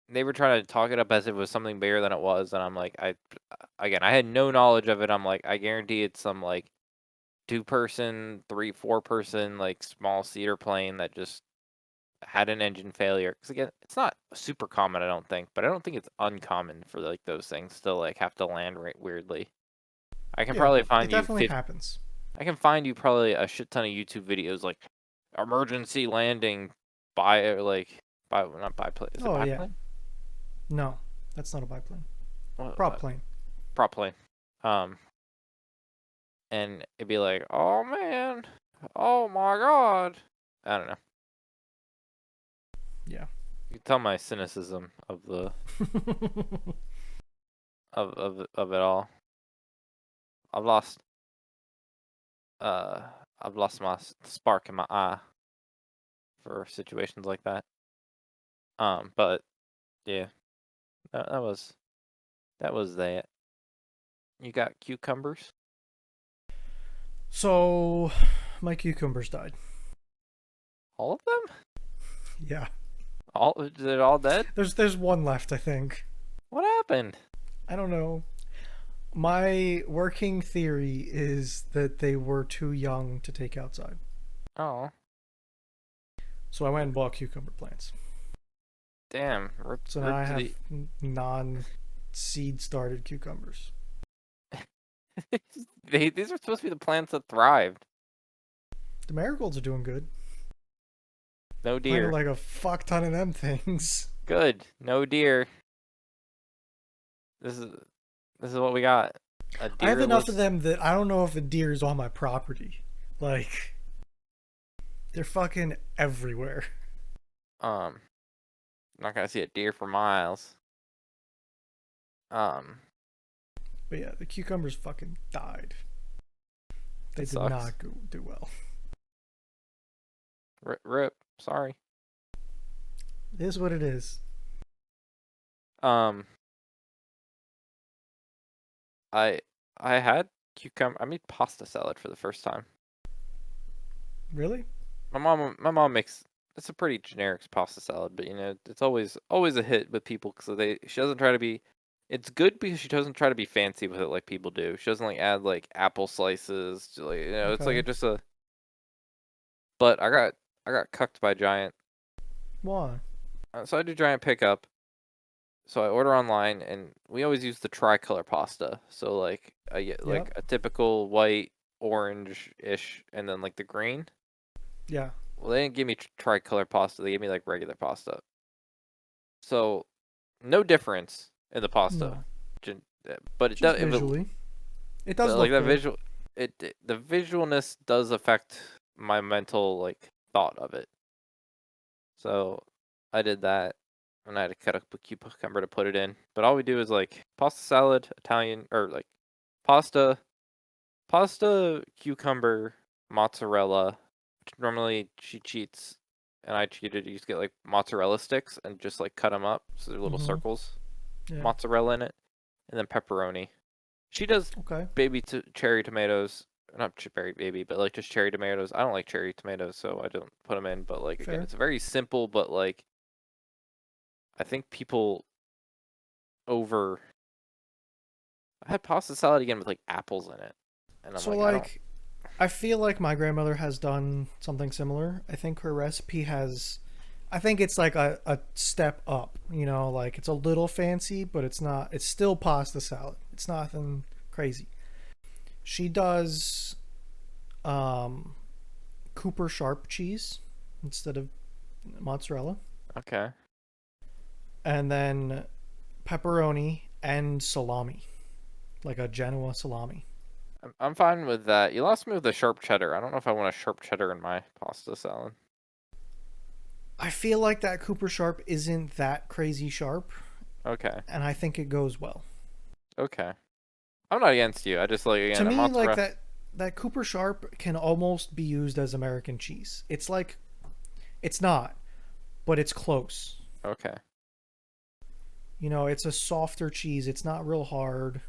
they were trying to talk it up as if it was something bigger than it was, and I'm like, again, I had no knowledge of it. I'm like, I guarantee it's some like two-person, three, four-person, like small cedar plane that just had an engine failure. Because again, it's not super common, I don't think, but I don't think it's uncommon for like those things to like have to land right weirdly. I can Yeah, probably it find you definitely 50, happens. I can find you probably a shit ton of YouTube videos like emergency landing by by not biplane. Is it Oh, yeah. biplane? No, that's not a biplane. What Prop plane. prop plane. Um, and it'd be like, oh man, oh my god. I don't know. Yeah. You can tell my cynicism of it all. I've lost uh I've lost my spark in my eye for situations like that. But yeah, that was that. You got cucumbers? So, my cucumbers died. All of them? Yeah. All is it all dead? There's one left, I think. What happened? I don't know. My working theory is that they were too young to take outside. Oh, So I went and bought cucumber plants. damn! So now Rip I to have the. non seed started cucumbers. These are supposed to be the plants that thrived. The marigolds are doing good. No Planted deer. like a fuck ton of them things. Good. No deer. This is this is what we got. a I have enough of deerless. them that I don't know if a deer is on my property. Like, they're fucking everywhere. Um, not gonna see a deer for miles. Um, But yeah, the cucumbers fucking died. They it did sucks. not do well. Rip. Sorry. It is what it is. Um, I I had cucumber. I made pasta salad for the first time. Really? My mom makes. It's a pretty generic pasta salad, but it's always a hit with people because she doesn't try to be. It's good because she doesn't try to be fancy with it like people do. She doesn't like add like apple slices. Like it's like Okay. just a. But I got cucked by Giant. Why? So I do Giant pickup. So I order online, and we always use the tricolor pasta. So like I get like Yep. a typical white, orange ish, and then like the green. Yeah. Well, they didn't give me tricolor pasta. They gave me like regular pasta. So no difference in the pasta, No. but it Just does. visually. It does But like look that good. the visualness does affect my mental like thought of it. So I did that, and I had to cut up a cucumber to put it in. But all we do is like pasta salad, Italian or like pasta, cucumber, mozzarella. Which normally she cheats, and I cheated. You just get like mozzarella sticks and just like cut them up so they're little Mm-hmm. circles, Yeah. mozzarella in it, and then pepperoni. She does Okay. cherry tomatoes, not cherry baby, but like just cherry tomatoes. I don't like cherry tomatoes, so I don't put them in. But like again, Fair. it's very simple, but like I think people over. I had pasta salad again with like apples in it, and I'm So like, I don't. like, I feel like my grandmother has done something similar. I think her recipe has. I think it's like a step up. You know, like it's a little fancy, but it's not. It's still pasta salad. It's nothing crazy. She does um, Cooper Sharp cheese instead of mozzarella, Okay, and then pepperoni and salami, like a Genoa salami. I'm fine with that. You lost me with the sharp cheddar. I don't know if I want a sharp cheddar in my pasta salad. I feel like that Cooper Sharp isn't that crazy sharp, Okay, and I think it goes well. okay. I'm not against you. I just like To again a me, like mozzarella. that Cooper Sharp can almost be used as American cheese. It's like it's not, but it's close. Okay, You know, it's a softer cheese. It's not real hard.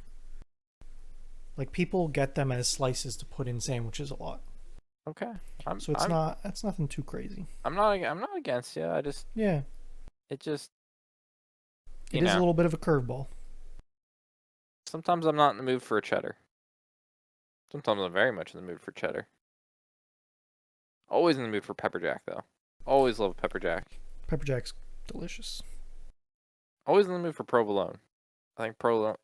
Like people get them as slices to put in sandwiches a lot. okay. I'm So it's I'm not that's nothing too crazy. I'm not against you. Yeah, It just you it is a know little bit of a curveball. sometimes I'm not in the mood for a cheddar. Sometimes I'm very much in the mood for cheddar. Always in the mood for pepper jack though. Always love pepper jack. Pepper jack's delicious. Always in the mood for provolone. I think provolone.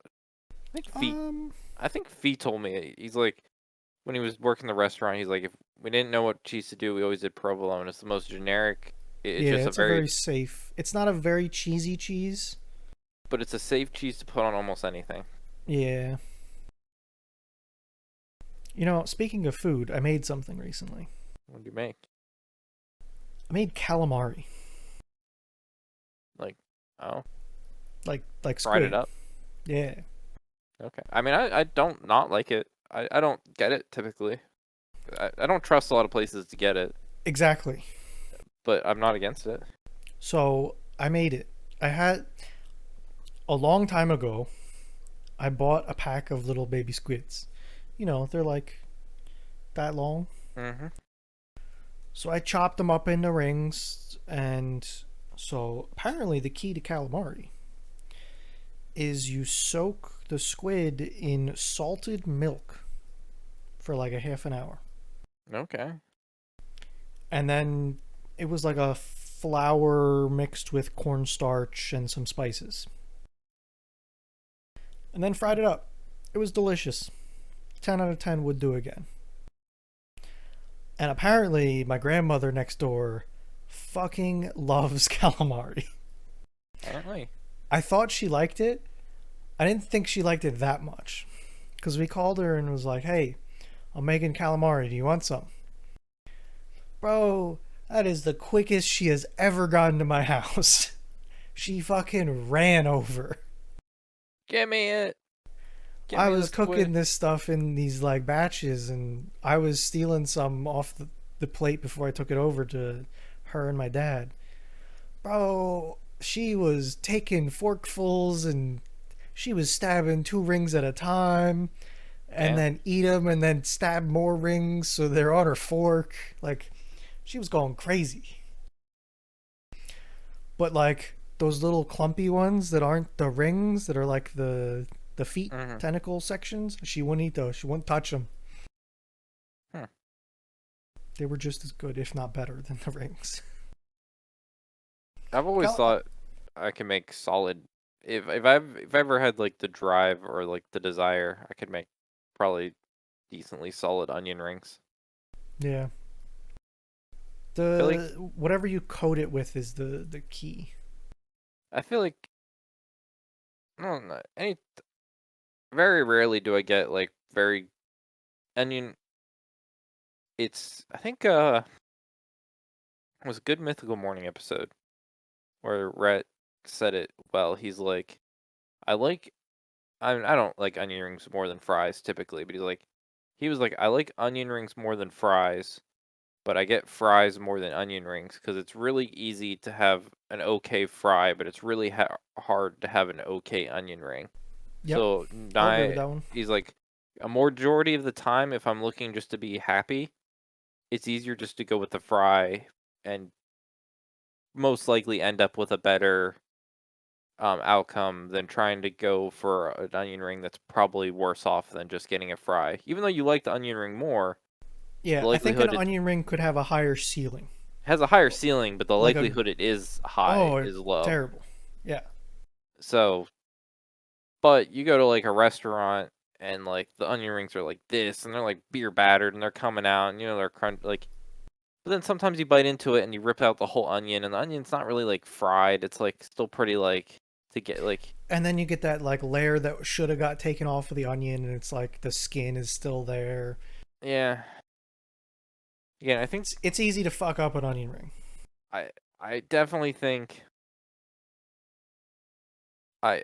I think feet. Um, I think Fee told me he's like when he was working the restaurant. He's like if we didn't know what cheese to do, we always did provolone. It's the most generic. It's yeah, just a it's a very very, safe. It's not a very cheesy cheese. but it's a safe cheese to put on almost anything. Yeah. You know, speaking of food, I made something recently. What do you make? I made calamari, Like, oh, like fried it squid. up. Yeah, Okay. I mean, I don't not like it. I don't get it typically. I don't trust a lot of places to get it, exactly. but I'm not against it. So I made it. I had a long time ago. I bought a pack of little baby squids. You know, they're like that long. Mm-hmm. So I chopped them up into rings, and so apparently the key to calamari is you soak the squid in salted milk for like a half an hour. Okay. And then it was like a flour mixed with cornstarch and some spices. And then fried it up. It was delicious. 10 out of 10 would do again. And apparently, my grandmother next door fucking loves calamari. Apparently. I thought she liked it. I didn't think she liked it that much. because we called her and was like, "Hey, I'm making calamari. Do you want some?" Bro, that is the quickest she has ever gotten to my house. She fucking ran over. Give me it. Give I me the was squid. cooking this stuff in these like batches, and I was stealing some off the plate before I took it over to her and my dad. Bro, she was taking forkfuls and she was stabbing 2 rings at a time and Damn. then eat them and then stab more rings so they're on her fork. Like, she was going crazy. But like those little clumpy ones that aren't the rings, that are like the feet Mm-hmm. tentacle sections, she wouldn't eat those. She wouldn't touch them. Hmm. They were just as good, if not better, than the rings. I've always Cal- thought I can make solid. If I ever had like the drive or like the desire, I could make probably decently solid onion rings. yeah, I feel like the whatever you coat it with is the key. I feel like I don't know, any very rarely do I get like very onion. It's I think it was a good Mythical Morning episode where Rhett said it well. He's like, I like I don't like onion rings more than fries typically, but he was like, I like onion rings more than fries, but I get fries more than onion rings because it's really easy to have an okay fry, but it's really hard to have an okay onion ring. Yep, So I'll agree with I that one. he's like, a majority of the time, if I'm looking just to be happy, it's easier just to go with the fry and most likely end up with a better outcome than trying to go for an onion ring that's probably worse off than just getting a fry. Even though you like the onion ring more, the Yeah, I think an likelihood it onion ring could have a higher ceiling. has a higher ceiling, but the Like a likelihood it is high oh, is low. terrible. Yeah, So, but you go to like a restaurant and like the onion rings are like this, and they're like beer battered, and they're coming out, and they're crunch like. But then sometimes you bite into it and you rip out the whole onion, and the onion's not really like fried. It's like still pretty like to get like and then you get that like layer that should have got taken off of the onion, and it's like the skin is still there. yeah. Again, I think It's easy to fuck up an onion ring. I I definitely think I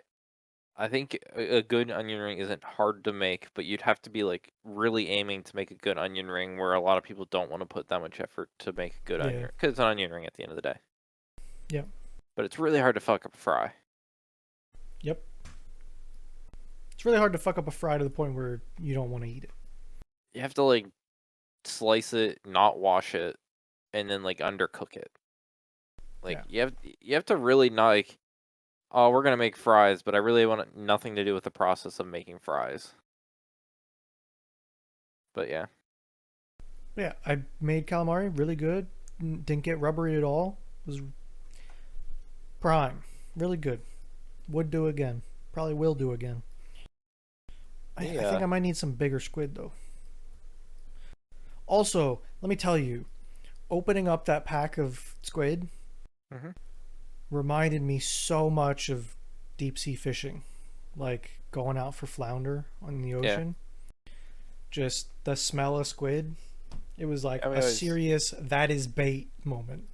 I think a good onion ring isn't hard to make, but you'd have to be like really aiming to make a good onion ring, where a lot of people don't want to put that much effort to make a good onion Yeah, ring because it's an onion ring at the end of the day. yep, But it's really hard to fuck up a fry. yep. It's really hard to fuck up a fry to the point where you don't want to eat it. You have to like slice it, not wash it, and then like undercook it. Like Yeah, you have to really not like, oh, we're gonna make fries, but I really want nothing to do with the process of making fries. But yeah, yeah. I made calamari really good. Didn't get rubbery at all. It was prime, really good. Would do again. Probably will do again. I think yeah. I might need some bigger squid though. Also, let me tell you, opening up that pack of squid Hmm. reminded me so much of deep sea fishing, like going out for flounder on the Yeah. ocean. Just the smell of squid. It was like I mean, a it was serious that is bait moment.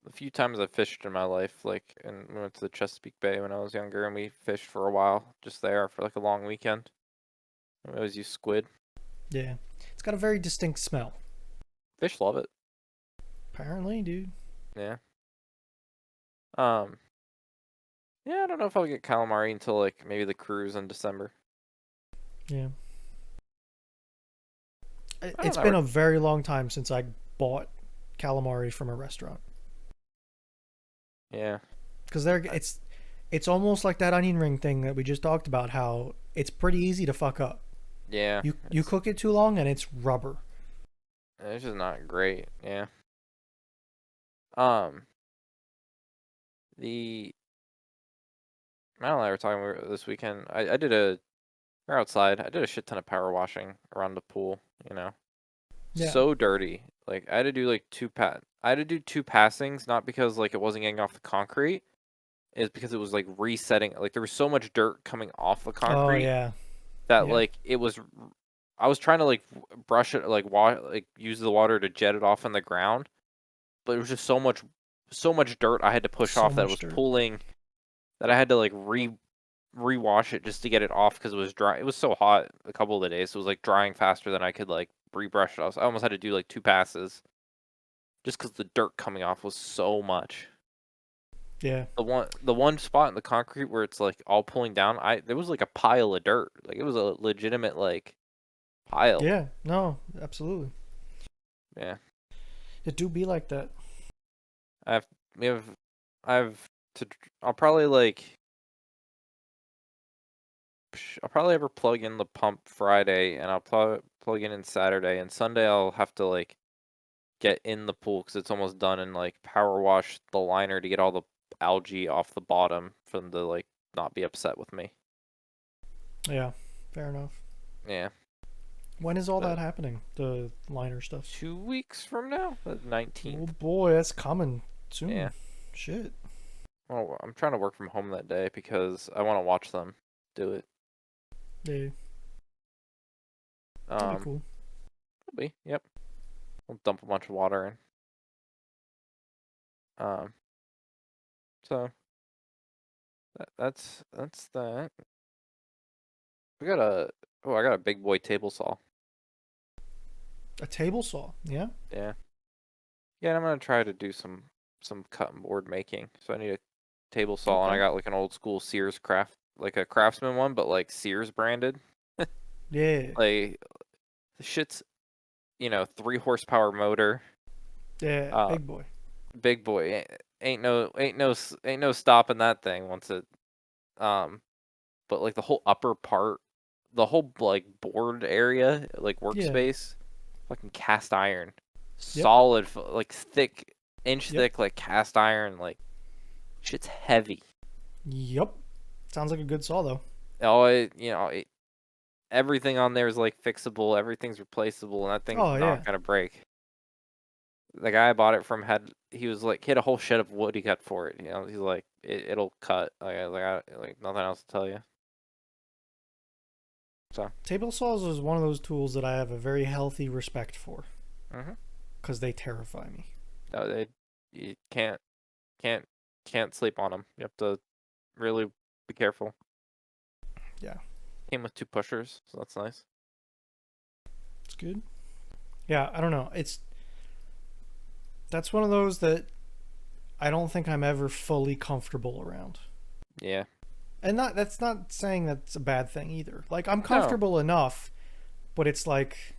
a few times I've fished in my life, like, and we went to the Chesapeake Bay when I was younger, and we fished for a while just there for like a long weekend. And we always use squid. Yeah. It's got a very distinct smell. Fish love it. Apparently, dude. Yeah. Um. Yeah, I don't know if I'll get calamari until like maybe the cruise in December. Yeah. I don't It's know. been a very long time since I bought calamari from a restaurant. Yeah. Because they're I- it's almost like that onion ring thing that we just talked about, how it's pretty easy to fuck up. Yeah. You cook it too long and it's rubber. It's just not great. Yeah. Um. The Matt and I were talking this weekend. We're outside. I did a shit ton of power washing around the pool. You know, Yeah. so dirty. Like I had to do like I had to do two passings, not because like it wasn't getting off the concrete, is because it was like resetting. Like there was so much dirt coming off the Oh concrete yeah. that Yeah. like it was. I was trying to like brush it, like use the water to jet it off on the ground, but it was just so much dirt I had to push So off that it much was dirt. pulling that I had to like rewash it just to get it off because it was dry. It was so hot a couple of the days, so it was like drying faster than I could like rebrush it off. So I almost had to do like 2 passes just because the dirt coming off was so much. Yeah. The one spot in the concrete where it's like all pulling down, I there was like a pile of dirt. Like it was a legitimate like pile. Yeah. No, absolutely. Yeah. It do be like that. I've we have I've to I'll probably like I'll probably ever plug in the pump Friday and I'll plug in Saturday and Sunday I'll have to like get in the pool because it's almost done and like power wash the liner to get all the algae off the bottom for them to like not be upset with me. Yeah. Fair enough. Yeah. When is all But that happening? The liner stuff. 2 weeks from now, the Oh 19th. boy, that's coming Yeah. soon. Shit. Well, I'm trying to work from home that day because I want to watch them do it. Yeah. That'd be Um, cool. Probably. Yep. We'll dump a bunch of water in. Um, so that's that. We got a I got a big boy table saw. A table saw. Yeah. Yeah. Yeah, I'm gonna try to do some cut and board making. So I need a table saw and I Okay. got like an old school Sears like a Craftsman one, but like Sears branded. Yeah. Like the shit's 3 horsepower motor. Yeah. Uh, Big boy. Big boy. Ain't no stopping that thing once it um. But like the whole upper part, the whole like board area, like Yeah. workspace, fucking cast iron, Yep. solid, like thick, inch Yep. thick, like cast iron, like shit's heavy. Yep. Sounds like a good saw though. Oh, everything on there is like fixable, everything's replaceable, and that thing's Oh not yeah. gonna break. The guy I bought it from he was like, he had a whole shed of wood he cut for it. He's like, it'll cut. Like, I was like nothing else to tell you. So, Table saws is one of those tools that I have a very healthy respect for mm-hmm. because they terrify me. No, you can't, can't sleep on them. You have to really be careful. Yeah. Came with 2 pushers, so that's nice. It's good. Yeah. I don't know. That's one of those that I don't think I'm ever fully comfortable around. Yeah. And that's not saying that's a bad thing either. Like I'm No, comfortable enough, but it's like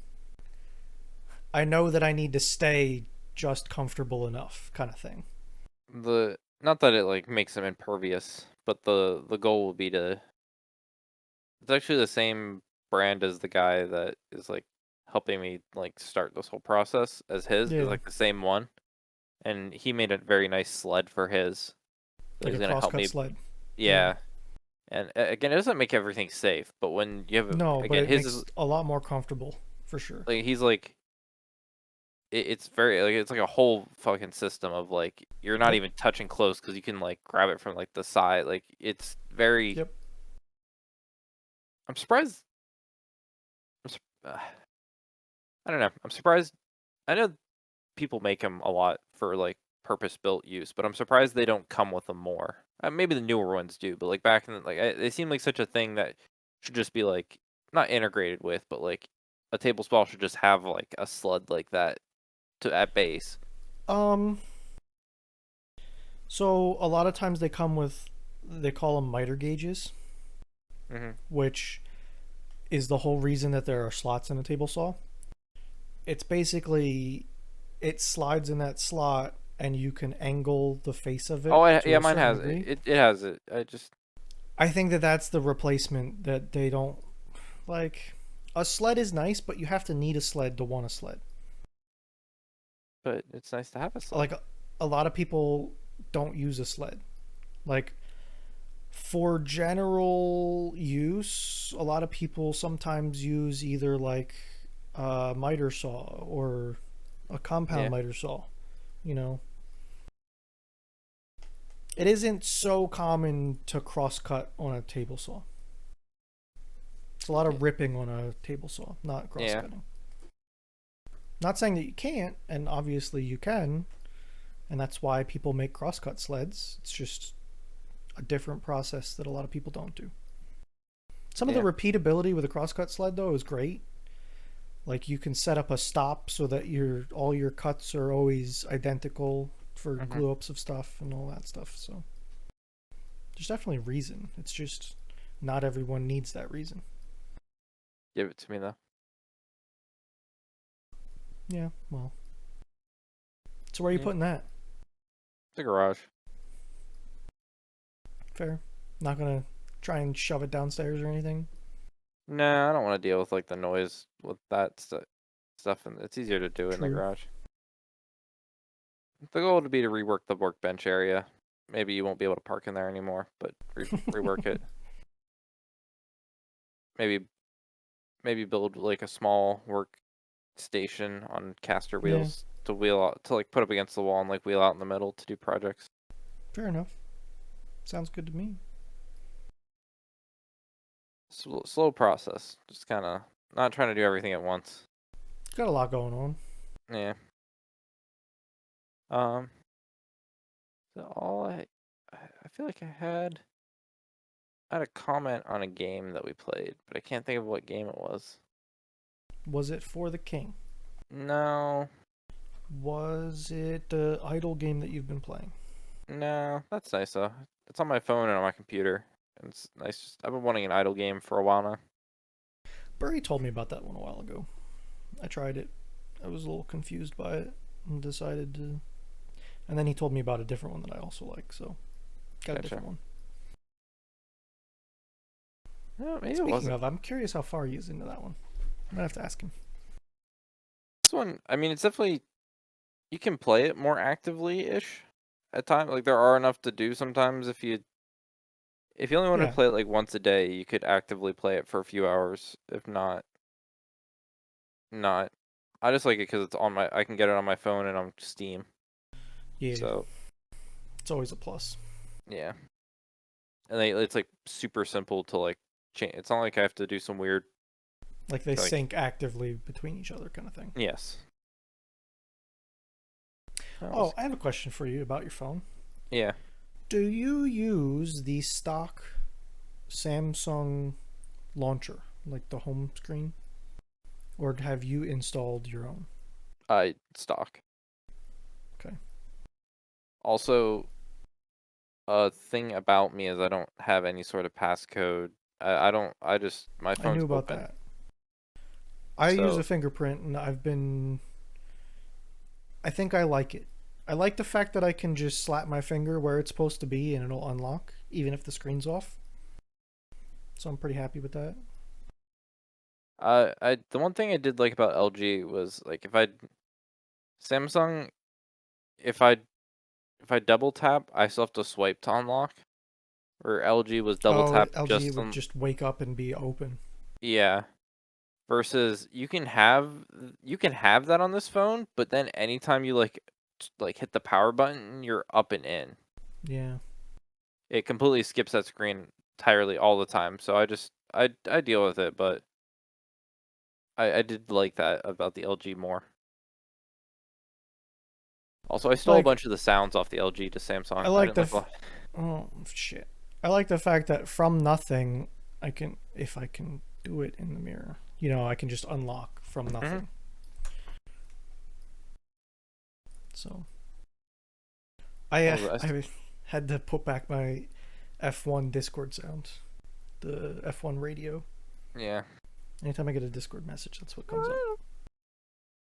I know that I need to stay just comfortable enough kind of thing. the not that it like makes them impervious, but the goal will be to. It's actually the same brand as the guy that is like helping me like start this whole process as his is Yeah. like the same one, and he made a very nice sled for his. So Like he's a gonna help crosscut me. sled. Yeah. Yeah, and again, it doesn't make everything safe, but when you have No, but again it his is makes a lot more comfortable for sure. like he's like it's very like it's like a whole fucking system of like you're not Yep. even touching close because you can like grab it from like the side. Like it's very. Yep. I'm surprised. I'm, sur- uh, I don't know. I'm surprised. I know people make them a lot for like purpose built use, but I'm surprised they don't come with them more. Maybe the newer ones do, but like back in they seem like such a thing that should just be like not integrated with, but like a table saw should just have like a sled like that to at base. Um so a lot of times they come with they call them miter gauges, Hmm. which is the whole reason that there are slots in a table saw. It's basically it slides in that slot and you can angle the face of it to Yeah, a mine certain has degree. it has it. I just I think that that's the replacement that they don't like. A sled is nice, but you have to need a sled to want a sled. but it's nice to have a sled. Like a lot of people don't use a sled. Like for general use, a lot of people sometimes use either like a miter saw or a compound Yeah. miter saw. You know, it isn't so common to cross cut on a table saw. Just a lot of ripping on a table saw, not cross Yeah. cutting. Not saying that you can't, and obviously you can, and that's why people make crosscut sleds. It's just a different process that a lot of people don't do. Some of the Yeah. repeatability with a crosscut sled though is great. Like you can set up a stop so that all your cuts are always identical for Mm-hmm. glue ups of stuff and all that stuff. So there's definitely reason. It's just not everyone needs that reason. Give it to me though. Yeah, well. So where are you Yeah. putting that? The garage. Fair. Not gonna try and shove it downstairs or anything. Nah, I don't want to deal with like the noise with that stuff, and it's easier to do in the True. garage. The goal would be to rework the workbench area. Maybe you won't be able to park in there anymore, but rework it. Maybe maybe build like a small work station on caster Yeah, wheels to wheel out to like put up against the wall and like wheel out in the middle to do projects. fair enough. Sounds good to me. Slow process. Just kind of not trying to do everything at once. Got a lot going on. Yeah. Um. So all I feel like I had a comment on a game that we played, but I can't think of what game it was. Was it for the king? No, Was it the idle game that you've been playing? no, that's nice though. It's on my phone and on my computer. And it's nice. I've been wanting an idle game for a while now. Burry told me about that one a while ago. I tried it. I was a little confused by it and decided to. And then he told me about a different one that I also like, so got a Gotcha. different one. No, maybe it Speaking wasn't. of, I'm curious how far he is into that one. I might have to ask him. This one, I mean, it's definitely you can play it more actively ish at times. Like there are enough to do sometimes if you only wanted to Yeah, play it like once a day, you could actively play it for a few hours. If not, not. I just like it because it's on my. I can get it on my phone and on Steam. yeah, So it's always a plus. yeah, and it's like super simple to like change. It's not like I have to do some weird Like they like sync actively between each other, kind of thing. yes. Oh, I have a question for you about your phone. Yeah. Do you use the stock Samsung launcher, like the home screen, or have you installed your own? I stock. Okay, Also, a thing about me is I don't have any sort of passcode. I don't. I just my I knew phone's about open. that. I use So a fingerprint, and I think I like it. I like the fact that I can just slap my finger where it's supposed to be and it'll unlock, even if the screen's off. So I'm pretty happy with that. I the one thing I did like about LG was like if I Samsung if I if I double tap, I still have to swipe to unlock. Or LG was double Oh, tap LG just would on just wake up and be open. yeah. Versus you can have that on this phone, but then anytime you like hit the power button, you're up and in. Yeah. It completely skips that screen entirely all the time. So I deal with it, but I did like that about the LG more. Also, I stole a Like bunch of the sounds off the LG to I Samsung. I like didn't like a lot. oh shit. I like the fact that from nothing I can if I can do it in the mirror. You know, I can just unlock from Hmm. nothing. So What was it? I had to put back my F1 Discord sound. The F1 radio. Yeah. Anytime I get a Discord message, that's what comes up.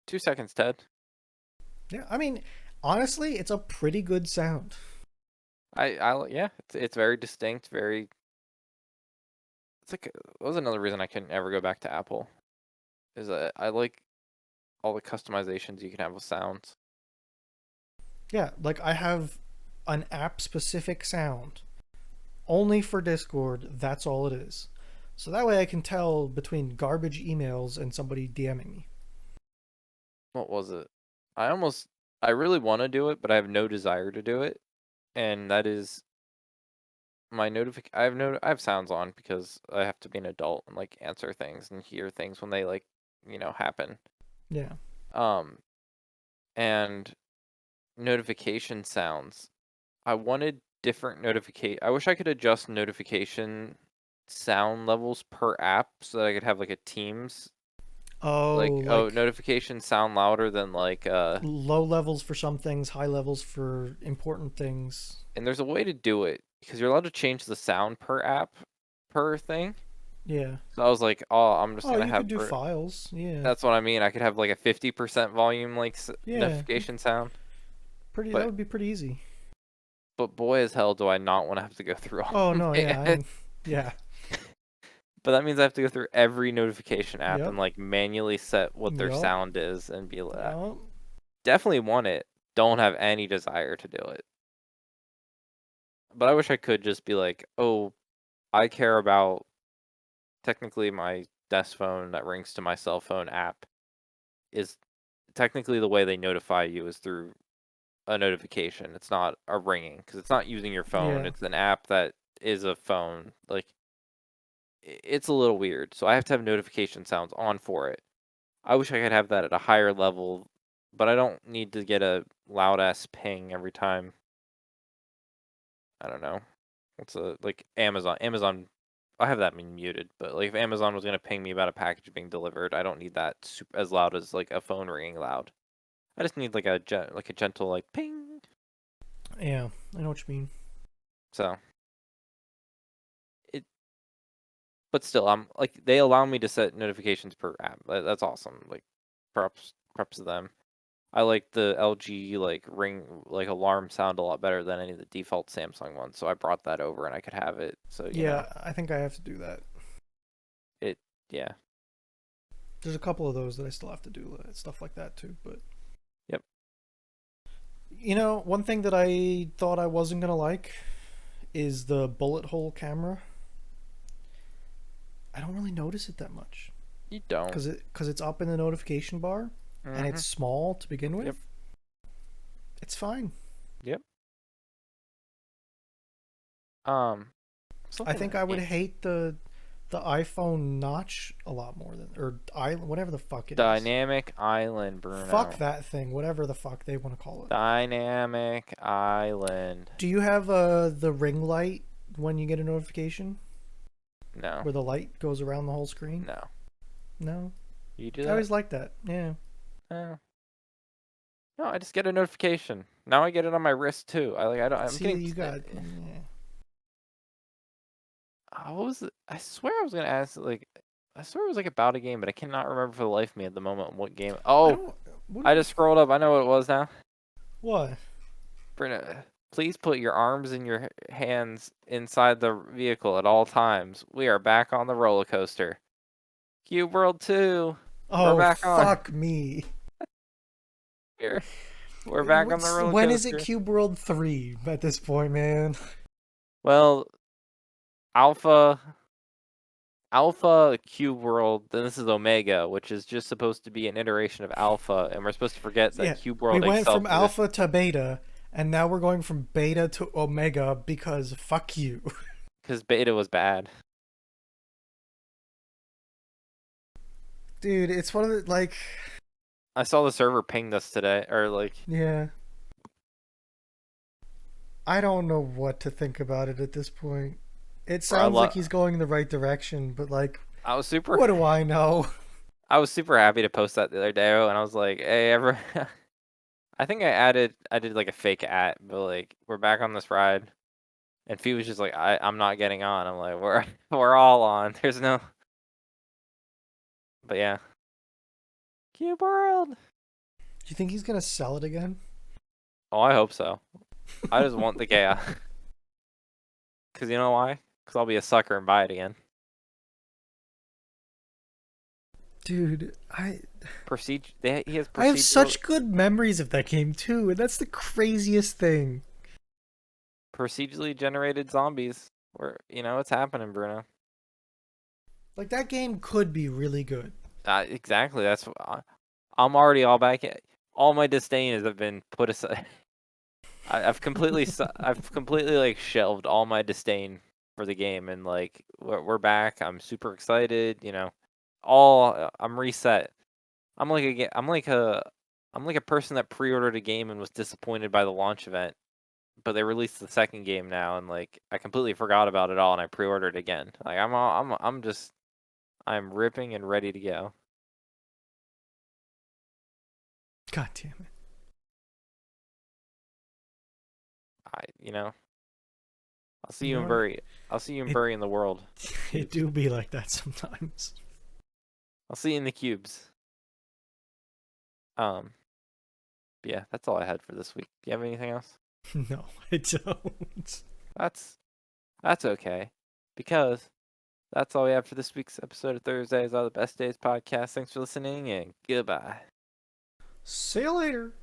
2 seconds, Ted. Yeah, I mean, honestly, it's a pretty good sound. Yeah, it's very distinct, very. It's like that was another reason I couldn't ever go back to Apple. Is that I like all the customizations you can have with sounds. Yeah, like I have an app specific sound only for Discord. That's all it is. So that way I can tell between garbage emails and somebody DMing me. What was it? I almost, I really want to do it, but I have no desire to do it, and that is I have sounds on because I have to be an adult and like answer things and hear things when they like, happen. Yeah. Um, and notification sounds. I wanted different notification. I wish I could adjust notification sound levels per app so that I could have like a Teams Oh, like, oh, like notifications sound louder than like low levels for some things, high levels for important things. and there's a way to do it because you're allowed to change the sound per app per thing. Yeah. So I was like, oh, I'm just Oh, gonna you have could do for files. Yeah. that's what I mean. I could have like a 50% volume like Yeah. notification sound, Pretty. That but would be pretty easy. boy as hell do I not want to have to go through all Oh of no. Yeah. it. Yeah. But that means I have to go through every notification app Yep. and like manually set what their Yep. sound is and be like, Yep. definitely want it. Don't have any desire to do it. But I wish I could just be like, oh, I care about technically my desk phone that rings to my cell phone app is technically the way they notify you is through a notification. It's not a ringing because it's not using your phone. Yeah. It's an app that is a phone. Like it's a little weird. So I have to have notification sounds on for it. I wish I could have that at a higher level, but I don't need to get a loud ass ping every time. I don't know. What's a like Amazon? Amazon, I have that muted, but like if Amazon was gonna ping me about a package being delivered, I don't need that super, as loud as like a phone ringing loud. I just need like a gentle like ping. Yeah. I know what you mean. So it, but still, I'm like they allow me to set notifications per app. That's awesome. Like props to them. I like the LG like ring like alarm sound a lot better than any of the default Samsung ones. So I brought that over and I could have it. So Yeah. I think I have to do that. it yeah. There's a couple of those that I still have to do stuff like that too. But Yep. one thing that I thought I wasn't gonna like is the bullet hole camera. I don't really notice it that much You don't. because it's up in the notification bar and it's Mhm. small to begin with. Yep. It's fine. Yep. I Something think that I would hate the iPhone notch a lot more than or I whatever the fuck it is. Dynamic Island, Fuck Bruno. that thing, whatever the fuck they want to call it. Dynamic Island. Do you have the ring light when you get a notification No. where the light goes around the whole screen? No. No. You do I that? always like that. Yeah. No. No, I just get a notification. Now I get it on my wrist too. I like I don't I'm See, getting you got yeah. what was it? I swear I was gonna ask like I swear it was like about a game, but I cannot remember for the life of me at the moment what game. I Oh, don't what I just scrolled up. I know what it was now. what? Brenda, please put your arms and your hands inside the vehicle at all times. We are back on the roller coaster. Cube World 2. We're Oh, back on. fuck me. Here. We're back on the roller When is it coaster. Cube World 3 at this point, man? Well, Alpha Alpha Cube World, then this is Omega, which is just supposed to be an iteration of Alpha, and we're supposed to forget that Yeah, Cube we World went itself from exists alpha to beta, and now we're going from beta to omega because fuck you. because beta was bad. Dude, it's one of the, like, I saw the server pinged us today, or like, yeah. I don't know what to think about it at this point. It bro, sounds like he's going in the right direction, but, like, I was super what do I know? I was super happy to post that the other day, and I was like, "Hey, ever?" I think I did like a fake at, but like, we're back on this ride, and Fee was just like, I'm not getting on." I'm like, "We're we're all on. There's no." But yeah, Cube World. Do you think he's gonna sell it again? Oh, I hope so. I just want the chaos, cause you know why? Cause I'll be a sucker and buy it again. Dude, He has I have procedural such good memories of that game too, and that's the craziest thing. procedurally generated zombies. Where it's happening, Bruno. Like that game could be really good. Exactly. I'm already all back. All my disdain has been put aside. I've completely like shelved all my disdain for the game, and like we're back. I'm super excited. I'm reset. I'm like a person that pre-ordered a game and was disappointed by the launch event, but they released the second game now, and like I completely forgot about it all, and I pre-ordered again. Like I'm ripping and ready to go. God damn it. I you know I'll see You you know in what? I'll see you in It Bury in the world, it cubes. do be like that sometimes. I'll see you in the cubes. Um, yeah, that's all I had for this week. Do you have anything else? No, I don't. That's that's okay, because that's all we have for this week's episode of Thursdays Are the Best Days podcast. Thanks for listening, and goodbye. See you later.